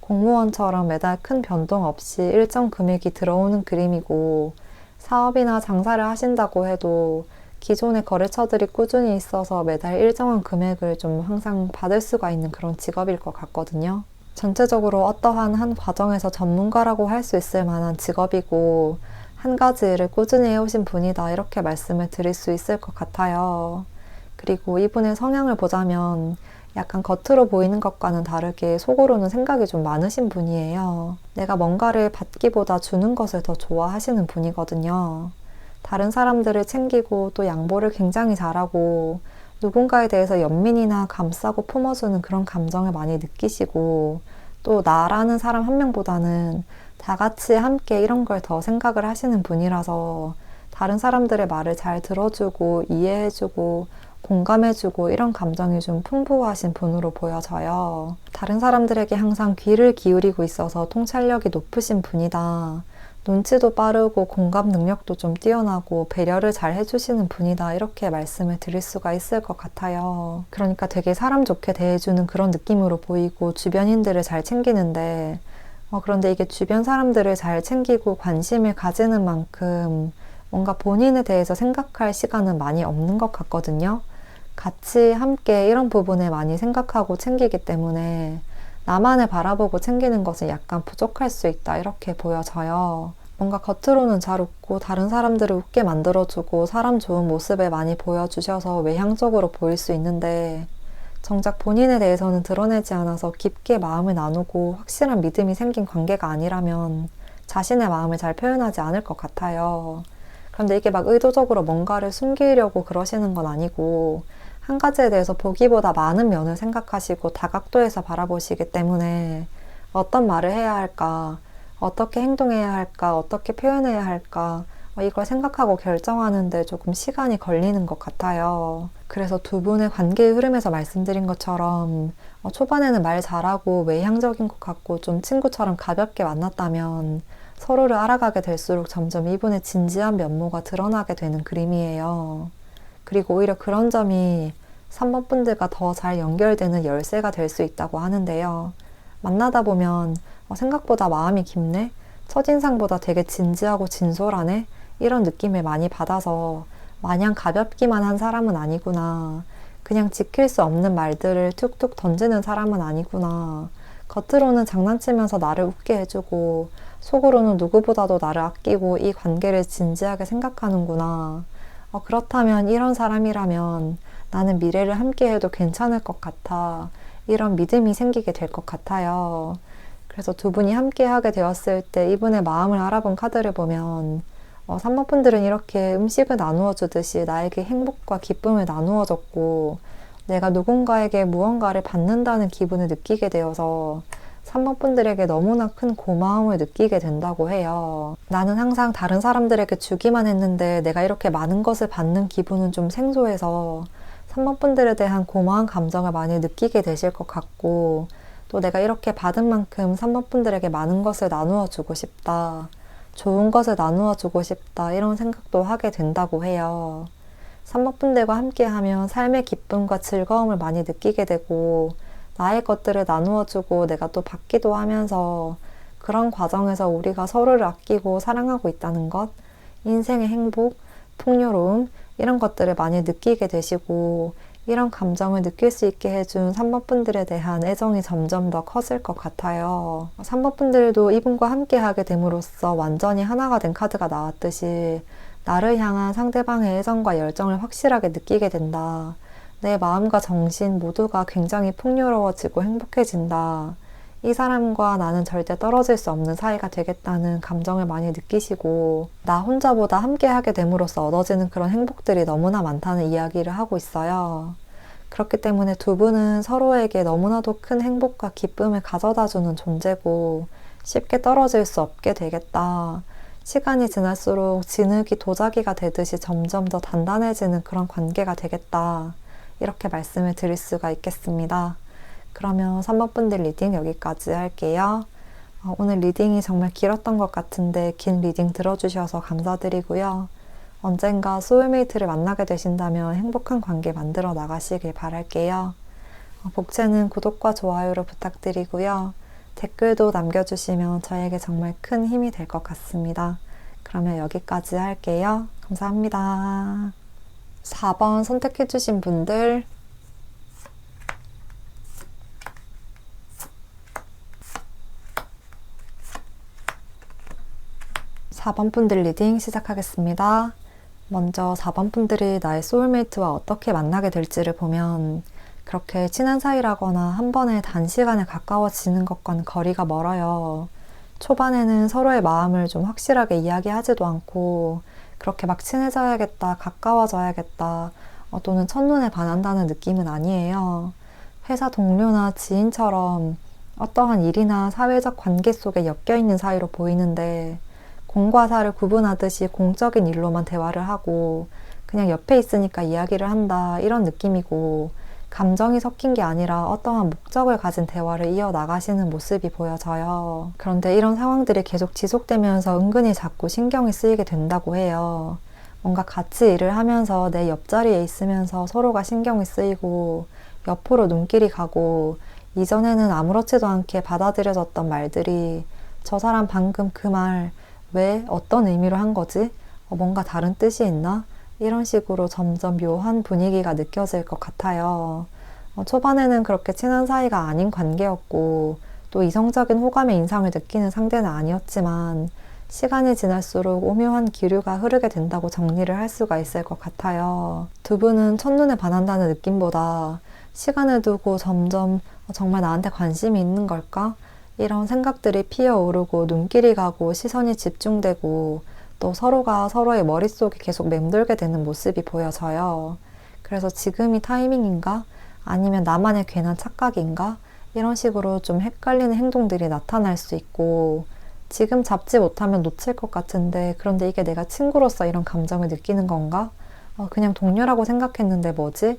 공무원처럼 매달 큰 변동 없이 일정 금액이 들어오는 그림이고, 사업이나 장사를 하신다고 해도 기존의 거래처들이 꾸준히 있어서 매달 일정한 금액을 좀 항상 받을 수가 있는 그런 직업일 것 같거든요. 전체적으로 어떠한 한 과정에서 전문가라고 할 수 있을 만한 직업이고, 한 가지 일을 꾸준히 해오신 분이다, 이렇게 말씀을 드릴 수 있을 것 같아요. 그리고 이분의 성향을 보자면 약간 겉으로 보이는 것과는 다르게 속으로는 생각이 좀 많으신 분이에요. 내가 뭔가를 받기보다 주는 것을 더 좋아하시는 분이거든요. 다른 사람들을 챙기고 또 양보를 굉장히 잘하고 누군가에 대해서 연민이나 감싸고 품어주는 그런 감정을 많이 느끼시고, 또 나라는 사람 한 명보다는 다 같이 함께 이런 걸 더 생각을 하시는 분이라서 다른 사람들의 말을 잘 들어주고 이해해주고 공감해주고 이런 감정이 좀 풍부하신 분으로 보여져요. 다른 사람들에게 항상 귀를 기울이고 있어서 통찰력이 높으신 분이다. 눈치도 빠르고 공감 능력도 좀 뛰어나고 배려를 잘 해주시는 분이다, 이렇게 말씀을 드릴 수가 있을 것 같아요. 그러니까 되게 사람 좋게 대해주는 그런 느낌으로 보이고 주변인들을 잘 챙기는데, 그런데 이게 주변 사람들을 잘 챙기고 관심을 가지는 만큼 뭔가 본인에 대해서 생각할 시간은 많이 없는 것 같거든요. 같이 함께 이런 부분을 많이 생각하고 챙기기 때문에 나만을 바라보고 챙기는 것은 약간 부족할 수 있다, 이렇게 보여져요. 뭔가 겉으로는 잘 웃고 다른 사람들을 웃게 만들어주고 사람 좋은 모습을 많이 보여주셔서 외향적으로 보일 수 있는데, 정작 본인에 대해서는 드러내지 않아서 깊게 마음을 나누고 확실한 믿음이 생긴 관계가 아니라면 자신의 마음을 잘 표현하지 않을 것 같아요. 그런데 이게 막 의도적으로 뭔가를 숨기려고 그러시는 건 아니고, 한 가지에 대해서 보기보다 많은 면을 생각하시고 다각도에서 바라보시기 때문에 어떤 말을 해야 할까, 어떻게 행동해야 할까, 어떻게 표현해야 할까, 이걸 생각하고 결정하는데 조금 시간이 걸리는 것 같아요. 그래서 두 분의 관계의 흐름에서 말씀드린 것처럼 초반에는 말 잘하고 외향적인 것 같고 좀 친구처럼 가볍게 만났다면 서로를 알아가게 될수록 점점 이분의 진지한 면모가 드러나게 되는 그림이에요. 그리고 오히려 그런 점이 3번 분들과 더 잘 연결되는 열쇠가 될 수 있다고 하는데요. 만나다 보면 생각보다 마음이 깊네? 첫인상보다 되게 진지하고 진솔하네? 이런 느낌을 많이 받아서 마냥 가볍기만 한 사람은 아니구나. 그냥 지킬 수 없는 말들을 툭툭 던지는 사람은 아니구나. 겉으로는 장난치면서 나를 웃게 해주고 속으로는 누구보다도 나를 아끼고 이 관계를 진지하게 생각하는구나. 그렇다면 이런 사람이라면 나는 미래를 함께 해도 괜찮을 것 같아. 이런 믿음이 생기게 될 것 같아요. 그래서 두 분이 함께 하게 되었을 때 이분의 마음을 알아본 카드를 보면 3번 분들은 이렇게 음식을 나누어 주듯이 나에게 행복과 기쁨을 나누어 줬고 내가 누군가에게 무언가를 받는다는 기분을 느끼게 되어서 3번 분들에게 너무나 큰 고마움을 느끼게 된다고 해요. 나는 항상 다른 사람들에게 주기만 했는데 내가 이렇게 많은 것을 받는 기분은 좀 생소해서 3번 분들에 대한 고마운 감정을 많이 느끼게 되실 것 같고 또 내가 이렇게 받은 만큼 3번 분들에게 많은 것을 나누어 주고 싶다. 좋은 것을 나누어 주고 싶다. 이런 생각도 하게 된다고 해요. 3번 분들과 함께 하면 삶의 기쁨과 즐거움을 많이 느끼게 되고 나의 것들을 나누어 주고 내가 또 받기도 하면서 그런 과정에서 우리가 서로를 아끼고 사랑하고 있다는 것, 인생의 행복, 풍요로움 이런 것들을 많이 느끼게 되시고 이런 감정을 느낄 수 있게 해준 3번 분들에 대한 애정이 점점 더 커질 것 같아요. 3번 분들도 이분과 함께 하게 됨으로써 완전히 하나가 된 카드가 나왔듯이 나를 향한 상대방의 애정과 열정을 확실하게 느끼게 된다. 내 마음과 정신 모두가 굉장히 풍요로워지고 행복해진다. 이 사람과 나는 절대 떨어질 수 없는 사이가 되겠다는 감정을 많이 느끼시고 나 혼자보다 함께 하게 됨으로써 얻어지는 그런 행복들이 너무나 많다는 이야기를 하고 있어요. 그렇기 때문에 두 분은 서로에게 너무나도 큰 행복과 기쁨을 가져다주는 존재고 쉽게 떨어질 수 없게 되겠다. 시간이 지날수록 진흙이 도자기가 되듯이 점점 더 단단해지는 그런 관계가 되겠다. 이렇게 말씀을 드릴 수가 있겠습니다. 그러면 3번 분들 리딩 여기까지 할게요. 오늘 리딩이 정말 길었던 것 같은데 긴 리딩 들어주셔서 감사드리고요. 언젠가 소울메이트를 만나게 되신다면 행복한 관계 만들어 나가시길 바랄게요. 복채는 구독과 좋아요를 부탁드리고요. 댓글도 남겨주시면 저에게 정말 큰 힘이 될 것 같습니다. 그러면 여기까지 할게요. 감사합니다. 4번 선택해주신 분들 4번 분들 리딩 시작하겠습니다. 먼저 4번 분들이 나의 소울메이트와 어떻게 만나게 될지를 보면 그렇게 친한 사이라거나 한 번에 단시간에 가까워지는 것과는 거리가 멀어요. 초반에는 서로의 마음을 좀 확실하게 이야기하지도 않고 그렇게 막 친해져야겠다, 가까워져야겠다, 또는 첫눈에 반한다는 느낌은 아니에요. 회사 동료나 지인처럼 어떠한 일이나 사회적 관계 속에 엮여있는 사이로 보이는데 공과 사를 구분하듯이 공적인 일로만 대화를 하고 그냥 옆에 있으니까 이야기를 한다 이런 느낌이고 감정이 섞인 게 아니라 어떠한 목적을 가진 대화를 이어나가시는 모습이 보여져요. 그런데 이런 상황들이 계속 지속되면서 은근히 자꾸 신경이 쓰이게 된다고 해요. 뭔가 같이 일을 하면서 내 옆자리에 있으면서 서로가 신경이 쓰이고 옆으로 눈길이 가고 이전에는 아무렇지도 않게 받아들여졌던 말들이 저 사람 방금 그 말 왜? 어떤 의미로 한 거지? 뭔가 다른 뜻이 있나? 이런 식으로 점점 묘한 분위기가 느껴질 것 같아요. 초반에는 그렇게 친한 사이가 아닌 관계였고 또 이성적인 호감의 인상을 느끼는 상대는 아니었지만 시간이 지날수록 오묘한 기류가 흐르게 된다고 정리를 할 수가 있을 것 같아요. 두 분은 첫눈에 반한다는 느낌보다 시간을 두고 점점 정말 나한테 관심이 있는 걸까? 이런 생각들이 피어오르고 눈길이 가고 시선이 집중되고 또 서로가 서로의 머릿속에 계속 맴돌게 되는 모습이 보여져요. 그래서 지금이 타이밍인가? 아니면 나만의 괜한 착각인가? 이런 식으로 좀 헷갈리는 행동들이 나타날 수 있고 지금 잡지 못하면 놓칠 것 같은데 그런데 이게 내가 친구로서 이런 감정을 느끼는 건가? 그냥 동료라고 생각했는데 뭐지?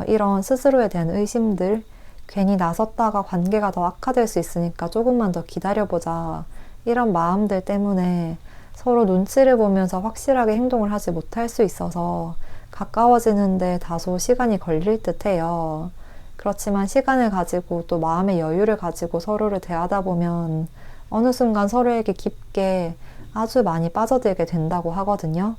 이런 스스로에 대한 의심들 괜히 나섰다가 관계가 더 악화될 수 있으니까 조금만 더 기다려보자. 이런 마음들 때문에 서로 눈치를 보면서 확실하게 행동을 하지 못할 수 있어서 가까워지는데 다소 시간이 걸릴 듯 해요. 그렇지만 시간을 가지고 또 마음의 여유를 가지고 서로를 대하다 보면 어느 순간 서로에게 깊게 아주 많이 빠져들게 된다고 하거든요.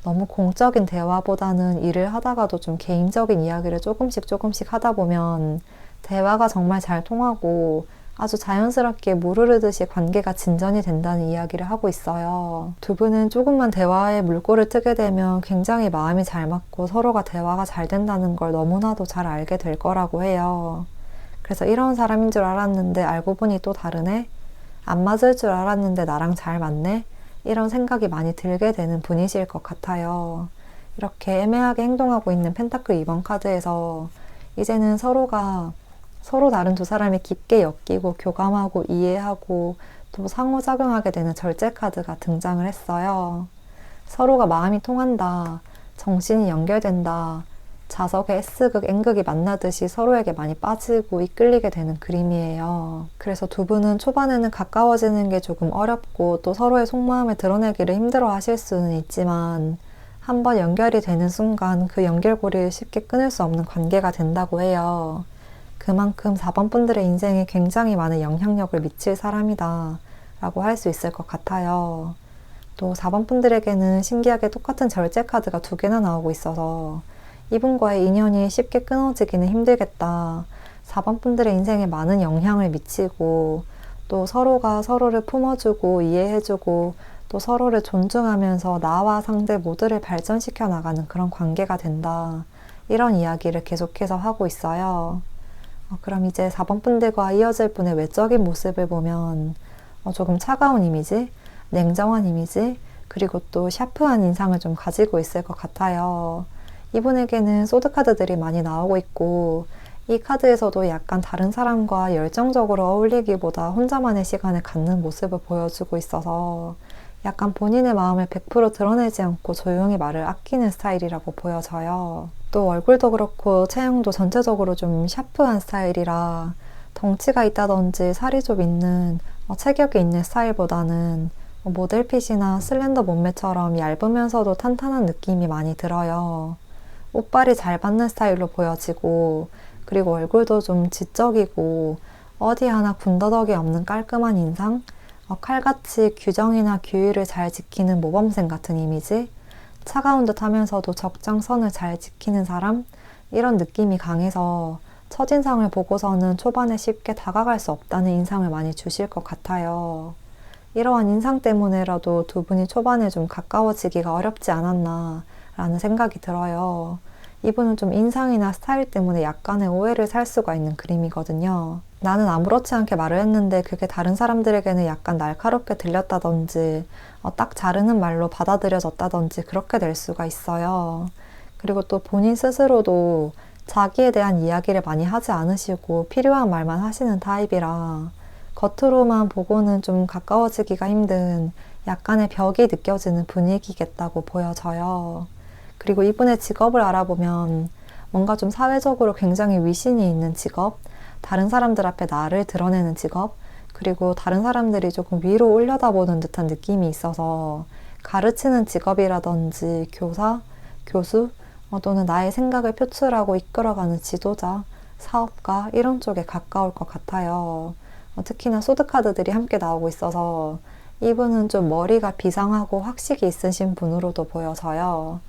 너무 공적인 대화보다는 일을 하다가도 좀 개인적인 이야기를 조금씩 하다 보면 대화가 정말 잘 통하고 아주 자연스럽게 물 흐르듯이 관계가 진전이 된다는 이야기를 하고 있어요. 두 분은 조금만 대화에 물꼬를 트게 되면 굉장히 마음이 잘 맞고 서로가 대화가 잘 된다는 걸 너무나도 잘 알게 될 거라고 해요. 그래서 이런 사람인 줄 알았는데 알고 보니 또 다르네? 안 맞을 줄 알았는데 나랑 잘 맞네? 이런 생각이 많이 들게 되는 분이실 것 같아요. 이렇게 애매하게 행동하고 있는 펜타클 2번 카드에서 이제는 서로 다른 두 사람이 깊게 엮이고 교감하고 이해하고 또 상호작용하게 되는 절제 카드가 등장을 했어요. 서로가 마음이 통한다, 정신이 연결된다, 자석의 S극, N극이 만나듯이 서로에게 많이 빠지고 이끌리게 되는 그림이에요. 그래서 두 분은 초반에는 가까워지는 게 조금 어렵고 또 서로의 속마음을 드러내기를 힘들어 하실 수는 있지만 한번 연결이 되는 순간 그 연결고리를 쉽게 끊을 수 없는 관계가 된다고 해요. 그만큼 4번 분들의 인생에 굉장히 많은 영향력을 미칠 사람이다 라고 할 수 있을 것 같아요. 또 4번 분들에게는 신기하게 똑같은 절제 카드가 두 개나 나오고 있어서 이분과의 인연이 쉽게 끊어지기는 힘들겠다. 4번 분들의 인생에 많은 영향을 미치고 또 서로가 서로를 품어주고 이해해주고 또 서로를 존중하면서 나와 상대 모두를 발전시켜 나가는 그런 관계가 된다. 이런 이야기를 계속해서 하고 있어요. 그럼 이제 4번 분들과 이어질 분의 외적인 모습을 보면 조금 차가운 이미지, 냉정한 이미지, 그리고 또 샤프한 인상을 좀 가지고 있을 것 같아요. 이분에게는 소드 카드들이 많이 나오고 있고 이 카드에서도 약간 다른 사람과 열정적으로 어울리기보다 혼자만의 시간을 갖는 모습을 보여주고 있어서 약간 본인의 마음을 100% 드러내지 않고 조용히 말을 아끼는 스타일이라고 보여져요. 또 얼굴도 그렇고 체형도 전체적으로 좀 샤프한 스타일이라 덩치가 있다든지 살이 좀 있는 체격이 있는 스타일보다는 모델핏이나 슬렌더 몸매처럼 얇으면서도 탄탄한 느낌이 많이 들어요. 옷빨이 잘 받는 스타일로 보여지고 그리고 얼굴도 좀 지적이고 어디 하나 군더더기 없는 깔끔한 인상, 칼같이 규정이나 규율을 잘 지키는 모범생 같은 이미지, 차가운 듯 하면서도 적정선을 잘 지키는 사람, 이런 느낌이 강해서 첫인상을 보고서는 초반에 쉽게 다가갈 수 없다는 인상을 많이 주실 것 같아요. 이러한 인상 때문에라도 두 분이 초반에 좀 가까워지기가 어렵지 않았나 라는 생각이 들어요. 이분은 좀 인상이나 스타일 때문에 약간의 오해를 살 수가 있는 그림이거든요. 나는 아무렇지 않게 말을 했는데 그게 다른 사람들에게는 약간 날카롭게 들렸다든지 딱 자르는 말로 받아들여졌다든지 그렇게 될 수가 있어요. 그리고 또 본인 스스로도 자기에 대한 이야기를 많이 하지 않으시고 필요한 말만 하시는 타입이라 겉으로만 보고는 좀 가까워지기가 힘든 약간의 벽이 느껴지는 분위기겠다고 보여져요. 그리고 이분의 직업을 알아보면 뭔가 좀 사회적으로 굉장히 위신이 있는 직업, 다른 사람들 앞에 나를 드러내는 직업, 그리고 다른 사람들이 조금 위로 올려다보는 듯한 느낌이 있어서 가르치는 직업이라든지 교사, 교수, 또는 나의 생각을 표출하고 이끌어가는 지도자, 사업가 이런 쪽에 가까울 것 같아요. 특히나 소드카드들이 함께 나오고 있어서 이분은 좀 머리가 비상하고 학식이 있으신 분으로도 보여져요.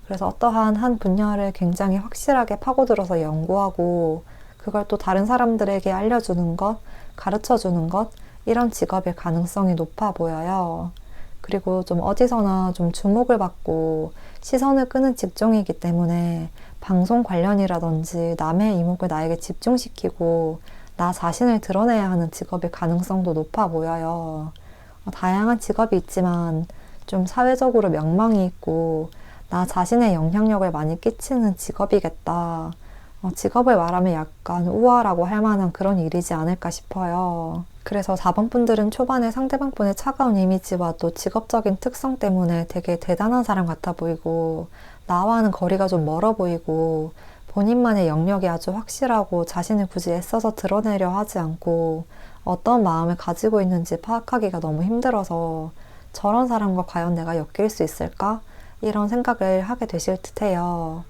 그래서 어떠한 한 분야를 굉장히 확실하게 파고들어서 연구하고 그걸 또 다른 사람들에게 알려주는 것, 가르쳐주는 것 이런 직업일 가능성이 높아 보여요. 그리고 좀 어디서나 좀 주목을 받고 시선을 끄는 직종이기 때문에 방송 관련이라든지 남의 이목을 나에게 집중시키고 나 자신을 드러내야 하는 직업일 가능성도 높아 보여요. 다양한 직업이 있지만 좀 사회적으로 명망이 있고 나 자신의 영향력을 많이 끼치는 직업이겠다. 직업을 말하면 약간 우아라고 할 만한 그런 일이지 않을까 싶어요. 그래서 4번 분들은 초반에 상대방 분의 차가운 이미지와 또 직업적인 특성 때문에 되게 대단한 사람 같아 보이고 나와는 거리가 좀 멀어 보이고 본인만의 영역이 아주 확실하고 자신을 굳이 애써서 드러내려 하지 않고 어떤 마음을 가지고 있는지 파악하기가 너무 힘들어서 저런 사람과 과연 내가 엮일 수 있을까? 이런 생각을 하게 되실 듯해요.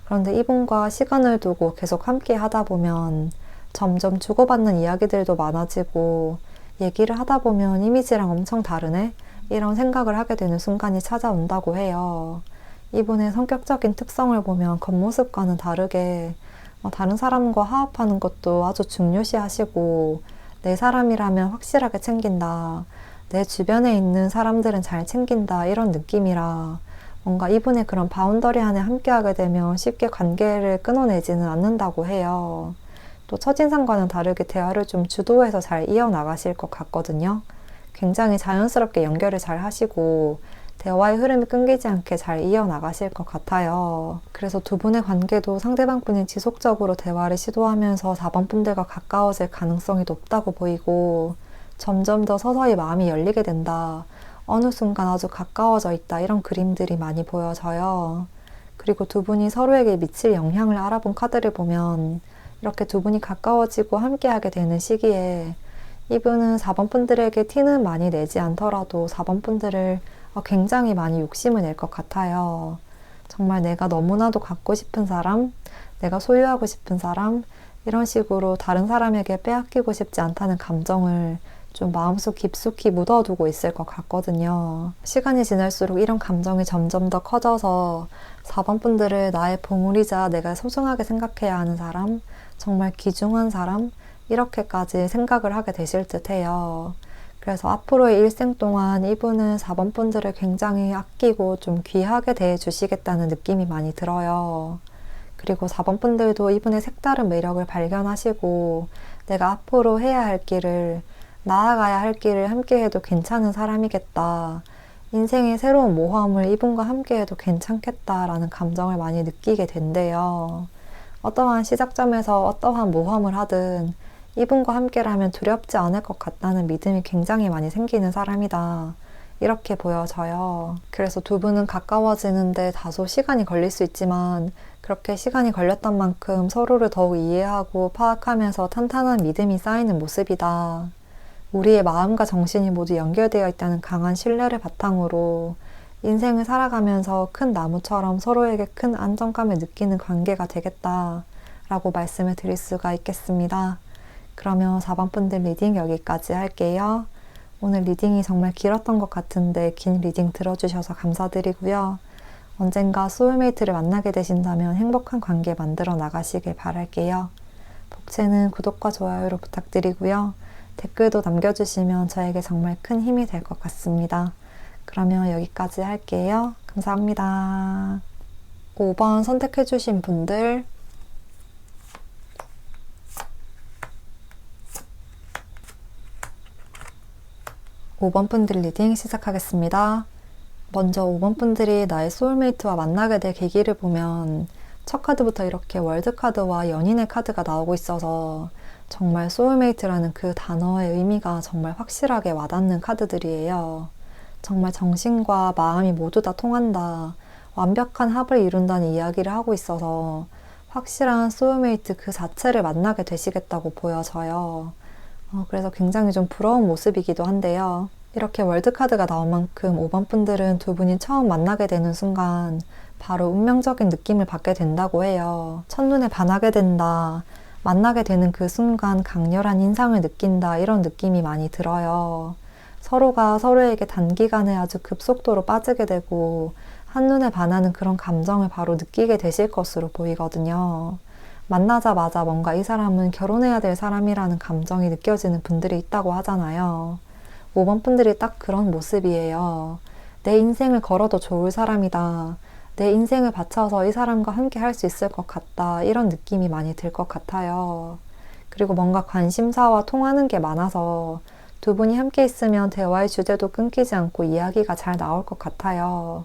그런데 이분과 시간을 두고 계속 함께 하다 보면 점점 주고받는 이야기들도 많아지고 얘기를 하다 보면 이미지랑 엄청 다르네? 이런 생각을 하게 되는 순간이 찾아온다고 해요. 이분의 성격적인 특성을 보면 겉모습과는 다르게 다른 사람과 화합하는 것도 아주 중요시 하시고 내 사람이라면 확실하게 챙긴다. 내 주변에 있는 사람들은 잘 챙긴다. 이런 느낌이라 뭔가 이분의 그런 바운더리 안에 함께하게 되면 쉽게 관계를 끊어내지는 않는다고 해요. 또 첫인상과는 다르게 대화를 좀 주도해서 잘 이어나가실 것 같거든요. 굉장히 자연스럽게 연결을 잘 하시고 대화의 흐름이 끊기지 않게 잘 이어나가실 것 같아요. 그래서 두 분의 관계도 상대방 분이 지속적으로 대화를 시도하면서 4번 분들과 가까워질 가능성이 높다고 보이고 점점 더 서서히 마음이 열리게 된다. 어느 순간 아주 가까워져 있다. 이런 그림들이 많이 보여져요. 그리고 두 분이 서로에게 미칠 영향을 알아본 카드를 보면 이렇게 두 분이 가까워지고 함께하게 되는 시기에 이분은 4번 분들에게 티는 많이 내지 않더라도 4번 분들을 굉장히 많이 욕심을 낼 것 같아요. 정말 내가 너무나도 갖고 싶은 사람, 내가 소유하고 싶은 사람, 이런 식으로 다른 사람에게 빼앗기고 싶지 않다는 감정을 좀 마음속 깊숙이 묻어두고 있을 것 같거든요. 시간이 지날수록 이런 감정이 점점 더 커져서 4번 분들을 나의 보물이자 내가 소중하게 생각해야 하는 사람, 정말 귀중한 사람, 이렇게까지 생각을 하게 되실 듯 해요. 그래서 앞으로의 일생 동안 이분은 4번 분들을 굉장히 아끼고 좀 귀하게 대해주시겠다는 느낌이 많이 들어요. 그리고 4번 분들도 이분의 색다른 매력을 발견하시고 내가 앞으로 해야 할 길을, 나아가야 할 길을 함께 해도 괜찮은 사람이겠다. 인생의 새로운 모험을 이분과 함께 해도 괜찮겠다라는 감정을 많이 느끼게 된대요. 어떠한 시작점에서 어떠한 모험을 하든 이분과 함께라면 두렵지 않을 것 같다는 믿음이 굉장히 많이 생기는 사람이다. 이렇게 보여져요. 그래서 두 분은 가까워지는데 다소 시간이 걸릴 수 있지만 그렇게 시간이 걸렸던 만큼 서로를 더욱 이해하고 파악하면서 탄탄한 믿음이 쌓이는 모습이다. 우리의 마음과 정신이 모두 연결되어 있다는 강한 신뢰를 바탕으로 인생을 살아가면서 큰 나무처럼 서로에게 큰 안정감을 느끼는 관계가 되겠다 라고 말씀을 드릴 수가 있겠습니다. 그러면 4번 분들 리딩 여기까지 할게요. 오늘 리딩이 정말 길었던 것 같은데 긴 리딩 들어주셔서 감사드리고요. 언젠가 소울메이트를 만나게 되신다면 행복한 관계 만들어 나가시길 바랄게요. 복채는 구독과 좋아요로 부탁드리고요. 댓글도 남겨주시면 저에게 정말 큰 힘이 될 것 같습니다. 그러면 여기까지 할게요. 감사합니다. 5번 선택해주신 분들 5번 분들 리딩 시작하겠습니다. 먼저 5번 분들이 나의 소울메이트와 만나게 될 계기를 보면 첫 카드부터 이렇게 월드카드와 연인의 카드가 나오고 있어서 정말 소울메이트라는 그 단어의 의미가 정말 확실하게 와닿는 카드들이에요. 정말 정신과 마음이 모두 다 통한다. 완벽한 합을 이룬다는 이야기를 하고 있어서 확실한 소울메이트 그 자체를 만나게 되시겠다고 보여져요. 그래서 굉장히 좀 부러운 모습이기도 한데요. 이렇게 월드카드가 나온 만큼 5번 분들은 두 분이 처음 만나게 되는 순간 바로 운명적인 느낌을 받게 된다고 해요. 첫눈에 반하게 된다. 만나게 되는 그 순간 강렬한 인상을 느낀다. 이런 느낌이 많이 들어요. 서로가 서로에게 단기간에 아주 급속도로 빠지게 되고 한눈에 반하는 그런 감정을 바로 느끼게 되실 것으로 보이거든요. 만나자마자 뭔가 이 사람은 결혼해야 될 사람이라는 감정이 느껴지는 분들이 있다고 하잖아요. 5번 분들이 딱 그런 모습이에요. 내 인생을 걸어도 좋을 사람이다. 내 인생을 바쳐서 이 사람과 함께 할 수 있을 것 같다. 이런 느낌이 많이 들 것 같아요. 그리고 뭔가 관심사와 통하는 게 많아서 두 분이 함께 있으면 대화의 주제도 끊기지 않고 이야기가 잘 나올 것 같아요.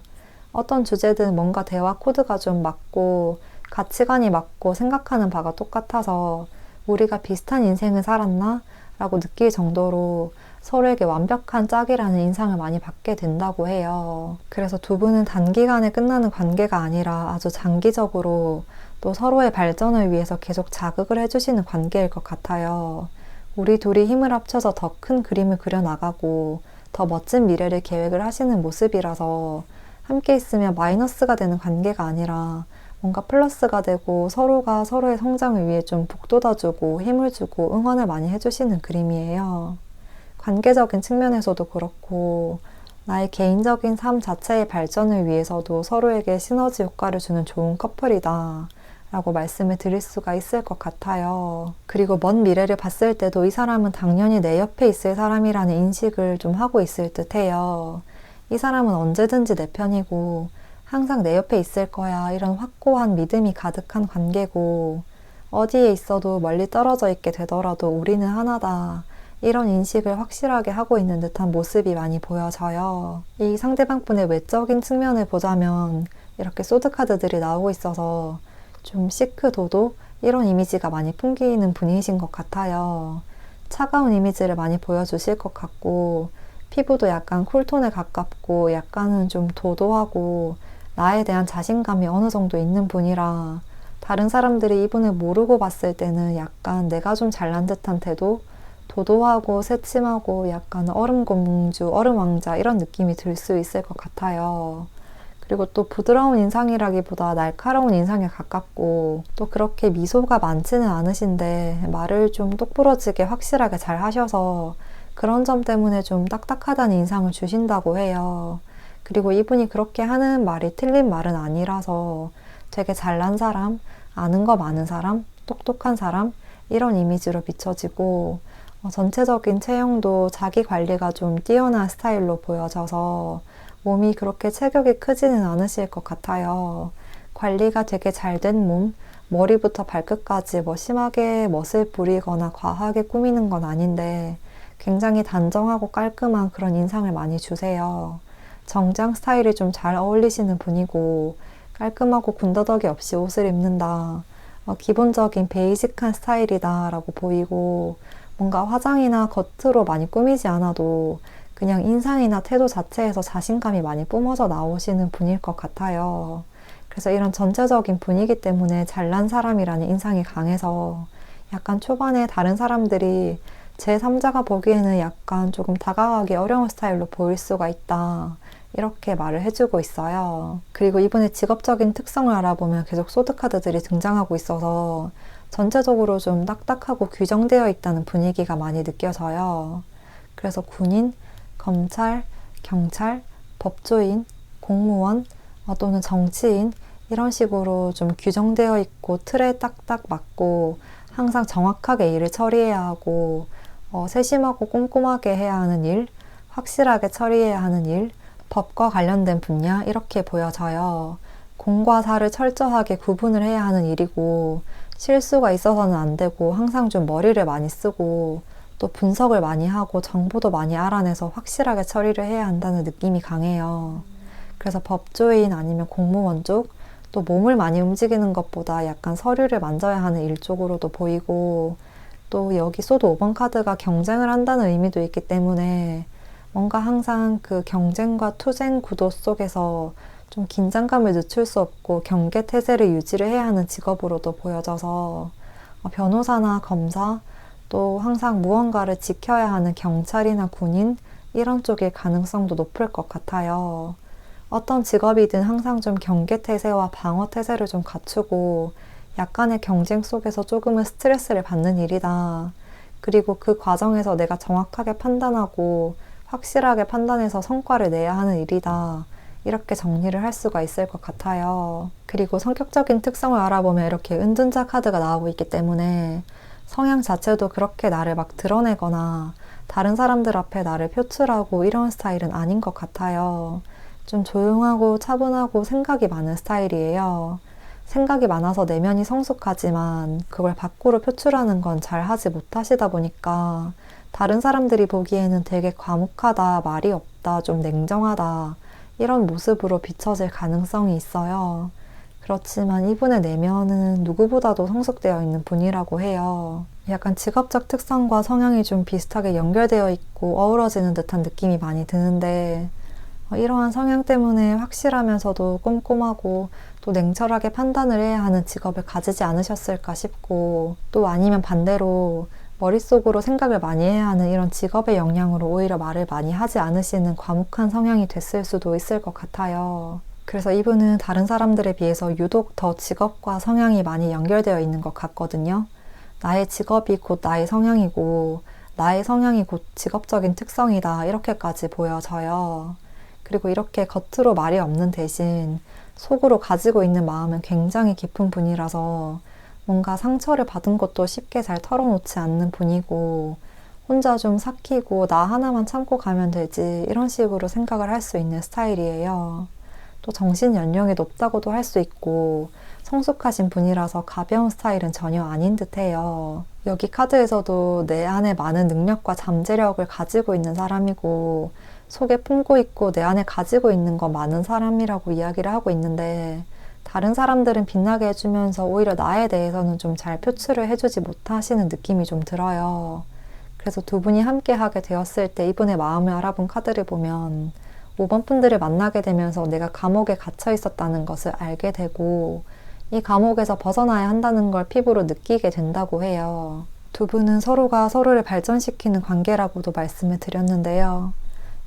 어떤 주제든 뭔가 대화 코드가 좀 맞고 가치관이 맞고 생각하는 바가 똑같아서 우리가 비슷한 인생을 살았나? 라고 느낄 정도로 서로에게 완벽한 짝이라는 인상을 많이 받게 된다고 해요. 그래서 두 분은 단기간에 끝나는 관계가 아니라 아주 장기적으로 또 서로의 발전을 위해서 계속 자극을 해주시는 관계일 것 같아요. 우리 둘이 힘을 합쳐서 더 큰 그림을 그려나가고 더 멋진 미래를 계획을 하시는 모습이라서 함께 있으면 마이너스가 되는 관계가 아니라 뭔가 플러스가 되고 서로가 서로의 성장을 위해 좀 북돋아주고 힘을 주고 응원을 많이 해주시는 그림이에요. 관계적인 측면에서도 그렇고 나의 개인적인 삶 자체의 발전을 위해서도 서로에게 시너지 효과를 주는 좋은 커플이다 라고 말씀을 드릴 수가 있을 것 같아요. 그리고 먼 미래를 봤을 때도 이 사람은 당연히 내 옆에 있을 사람이라는 인식을 좀 하고 있을 듯 해요. 이 사람은 언제든지 내 편이고 항상 내 옆에 있을 거야, 이런 확고한 믿음이 가득한 관계고, 어디에 있어도 멀리 떨어져 있게 되더라도 우리는 하나다, 이런 인식을 확실하게 하고 있는 듯한 모습이 많이 보여져요. 이 상대방분의 외적인 측면을 보자면 이렇게 소드카드들이 나오고 있어서 좀 시크도도 이런 이미지가 많이 풍기는 분이신 것 같아요. 차가운 이미지를 많이 보여주실 것 같고, 피부도 약간 쿨톤에 가깝고 약간은 좀 도도하고 나에 대한 자신감이 어느 정도 있는 분이라, 다른 사람들이 이분을 모르고 봤을 때는 약간 내가 좀 잘난 듯한 태도, 도도하고 새침하고 약간 얼음공주, 얼음왕자 이런 느낌이 들 수 있을 것 같아요. 그리고 또 부드러운 인상이라기보다 날카로운 인상에 가깝고, 또 그렇게 미소가 많지는 않으신데 말을 좀 똑부러지게 확실하게 잘 하셔서 그런 점 때문에 좀 딱딱하다는 인상을 주신다고 해요. 그리고 이분이 그렇게 하는 말이 틀린 말은 아니라서 되게 잘난 사람, 아는 거 많은 사람, 똑똑한 사람 이런 이미지로 비춰지고, 전체적인 체형도 자기 관리가 좀 뛰어난 스타일로 보여져서 몸이 그렇게 체격이 크지는 않으실 것 같아요. 관리가 되게 잘 된 몸, 머리부터 발끝까지 뭐 심하게 멋을 부리거나 과하게 꾸미는 건 아닌데 굉장히 단정하고 깔끔한 그런 인상을 많이 주세요. 정장 스타일이 좀 잘 어울리시는 분이고, 깔끔하고 군더더기 없이 옷을 입는다, 기본적인 베이직한 스타일이다 라고 보이고, 뭔가 화장이나 겉으로 많이 꾸미지 않아도 그냥 인상이나 태도 자체에서 자신감이 많이 뿜어져 나오시는 분일 것 같아요. 그래서 이런 전체적인 분위기 때문에 잘난 사람이라는 인상이 강해서 약간 초반에 다른 사람들이 제3자가 보기에는 약간 조금 다가가기 어려운 스타일로 보일 수가 있다, 이렇게 말을 해주고 있어요. 그리고 이분의 직업적인 특성을 알아보면 계속 소드카드들이 등장하고 있어서 전체적으로 좀 딱딱하고 규정되어 있다는 분위기가 많이 느껴져요. 그래서 군인, 검찰, 경찰, 법조인, 공무원, 또는 정치인 이런 식으로 좀 규정되어 있고 틀에 딱딱 맞고 항상 정확하게 일을 처리해야 하고, 세심하고 꼼꼼하게 해야 하는 일, 확실하게 처리해야 하는 일, 법과 관련된 분야 이렇게 보여져요. 공과 사를 철저하게 구분을 해야 하는 일이고, 실수가 있어서는 안 되고 항상 좀 머리를 많이 쓰고 또 분석을 많이 하고 정보도 많이 알아내서 확실하게 처리를 해야 한다는 느낌이 강해요. 그래서 법조인 아니면 공무원 쪽, 또 몸을 많이 움직이는 것보다 약간 서류를 만져야 하는 일 쪽으로도 보이고, 또 여기 소드 5번 카드가 경쟁을 한다는 의미도 있기 때문에 뭔가 항상 그 경쟁과 투쟁 구도 속에서 좀 긴장감을 늦출 수 없고 경계 태세를 유지를 해야 하는 직업으로도 보여져서, 변호사나 검사, 또 항상 무언가를 지켜야 하는 경찰이나 군인 이런 쪽일 가능성도 높을 것 같아요. 어떤 직업이든 항상 좀 경계 태세와 방어 태세를 좀 갖추고 약간의 경쟁 속에서 조금은 스트레스를 받는 일이다. 그리고 그 과정에서 내가 정확하게 판단하고 확실하게 판단해서 성과를 내야 하는 일이다, 이렇게 정리를 할 수가 있을 것 같아요. 그리고 성격적인 특성을 알아보면 이렇게 은둔자 카드가 나오고 있기 때문에 성향 자체도 그렇게 나를 막 드러내거나 다른 사람들 앞에 나를 표출하고 이런 스타일은 아닌 것 같아요. 좀 조용하고 차분하고 생각이 많은 스타일이에요. 생각이 많아서 내면이 성숙하지만 그걸 밖으로 표출하는 건 잘 하지 못하시다 보니까 다른 사람들이 보기에는 되게 과묵하다, 말이 없다, 좀 냉정하다 이런 모습으로 비춰질 가능성이 있어요. 그렇지만 이분의 내면은 누구보다도 성숙되어 있는 분이라고 해요. 약간 직업적 특성과 성향이 좀 비슷하게 연결되어 있고 어우러지는 듯한 느낌이 많이 드는데, 이러한 성향 때문에 확실하면서도 꼼꼼하고 또 냉철하게 판단을 해야 하는 직업을 가지지 않으셨을까 싶고, 또 아니면 반대로 머릿속으로 생각을 많이 해야 하는 이런 직업의 영향으로 오히려 말을 많이 하지 않으시는 과묵한 성향이 됐을 수도 있을 것 같아요. 그래서 이분은 다른 사람들에 비해서 유독 더 직업과 성향이 많이 연결되어 있는 것 같거든요. 나의 직업이 곧 나의 성향이고 나의 성향이 곧 직업적인 특성이다, 이렇게까지 보여져요. 그리고 이렇게 겉으로 말이 없는 대신 속으로 가지고 있는 마음은 굉장히 깊은 분이라서 뭔가 상처를 받은 것도 쉽게 잘 털어놓지 않는 분이고 혼자 좀 삭히고 나 하나만 참고 가면 되지 이런 식으로 생각을 할 수 있는 스타일이에요. 또 정신 연령이 높다고도 할 수 있고 성숙하신 분이라서 가벼운 스타일은 전혀 아닌 듯해요. 여기 카드에서도 내 안에 많은 능력과 잠재력을 가지고 있는 사람이고 속에 품고 있고 내 안에 가지고 있는 거 많은 사람이라고 이야기를 하고 있는데 다른 사람들은 빛나게 해주면서 오히려 나에 대해서는 좀 잘 표출을 해주지 못하시는 느낌이 좀 들어요. 그래서 두 분이 함께 하게 되었을 때 이분의 마음을 알아본 카드를 보면 5번 분들을 만나게 되면서 내가 감옥에 갇혀 있었다는 것을 알게 되고 이 감옥에서 벗어나야 한다는 걸 피부로 느끼게 된다고 해요. 두 분은 서로가 서로를 발전시키는 관계라고도 말씀을 드렸는데요.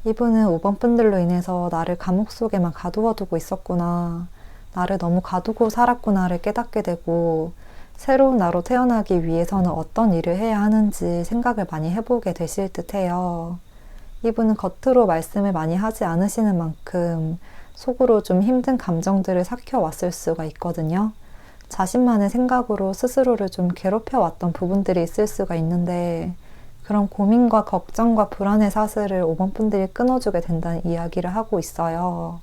이분은 5번 분들로 인해서 나를 감옥 속에만 가두어두고 있었구나. 나를 너무 가두고 살았구나를 깨닫게 되고 새로운 나로 태어나기 위해서는 어떤 일을 해야 하는지 생각을 많이 해보게 되실 듯해요. 이분은 겉으로 말씀을 많이 하지 않으시는 만큼 속으로 좀 힘든 감정들을 삭혀왔을 수가 있거든요. 자신만의 생각으로 스스로를 좀 괴롭혀왔던 부분들이 있을 수가 있는데 그런 고민과 걱정과 불안의 사슬을 5번 분들이 끊어주게 된다는 이야기를 하고 있어요.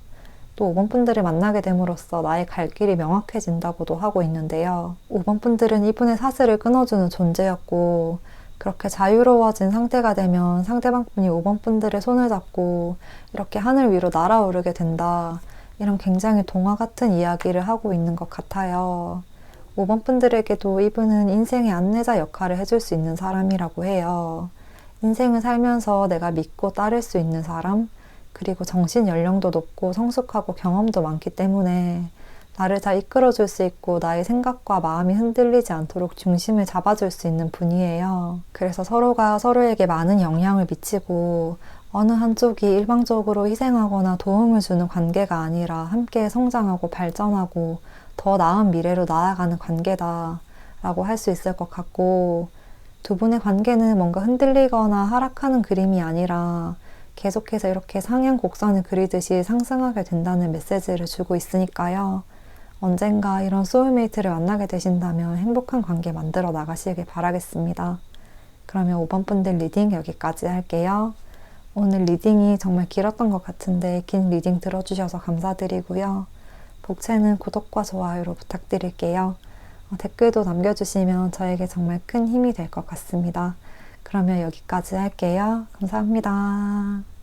또 5번 분들을 만나게 됨으로써 나의 갈 길이 명확해진다고도 하고 있는데요. 5번 분들은 이분의 사슬을 끊어주는 존재였고 그렇게 자유로워진 상태가 되면 상대방 분이 5번 분들의 손을 잡고 이렇게 하늘 위로 날아오르게 된다. 이런 굉장히 동화 같은 이야기를 하고 있는 것 같아요. 5번 분들에게도 이분은 인생의 안내자 역할을 해줄 수 있는 사람이라고 해요. 인생을 살면서 내가 믿고 따를 수 있는 사람, 그리고 정신 연령도 높고 성숙하고 경험도 많기 때문에 나를 잘 이끌어줄 수 있고 나의 생각과 마음이 흔들리지 않도록 중심을 잡아줄 수 있는 분이에요. 그래서 서로가 서로에게 많은 영향을 미치고 어느 한쪽이 일방적으로 희생하거나 도움을 주는 관계가 아니라 함께 성장하고 발전하고 더 나은 미래로 나아가는 관계다 라고 할 수 있을 것 같고 두 분의 관계는 뭔가 흔들리거나 하락하는 그림이 아니라 계속해서 이렇게 상향 곡선을 그리듯이 상승하게 된다는 메시지를 주고 있으니까요. 언젠가 이런 소울메이트를 만나게 되신다면 행복한 관계 만들어 나가시길 바라겠습니다. 그러면 5번 분들 리딩 여기까지 할게요. 오늘 리딩이 정말 길었던 것 같은데 긴 리딩 들어주셔서 감사드리고요. 복채는 구독과 좋아요로 부탁드릴게요. 댓글도 남겨주시면 저에게 정말 큰 힘이 될 것 같습니다. 그러면 여기까지 할게요. 감사합니다.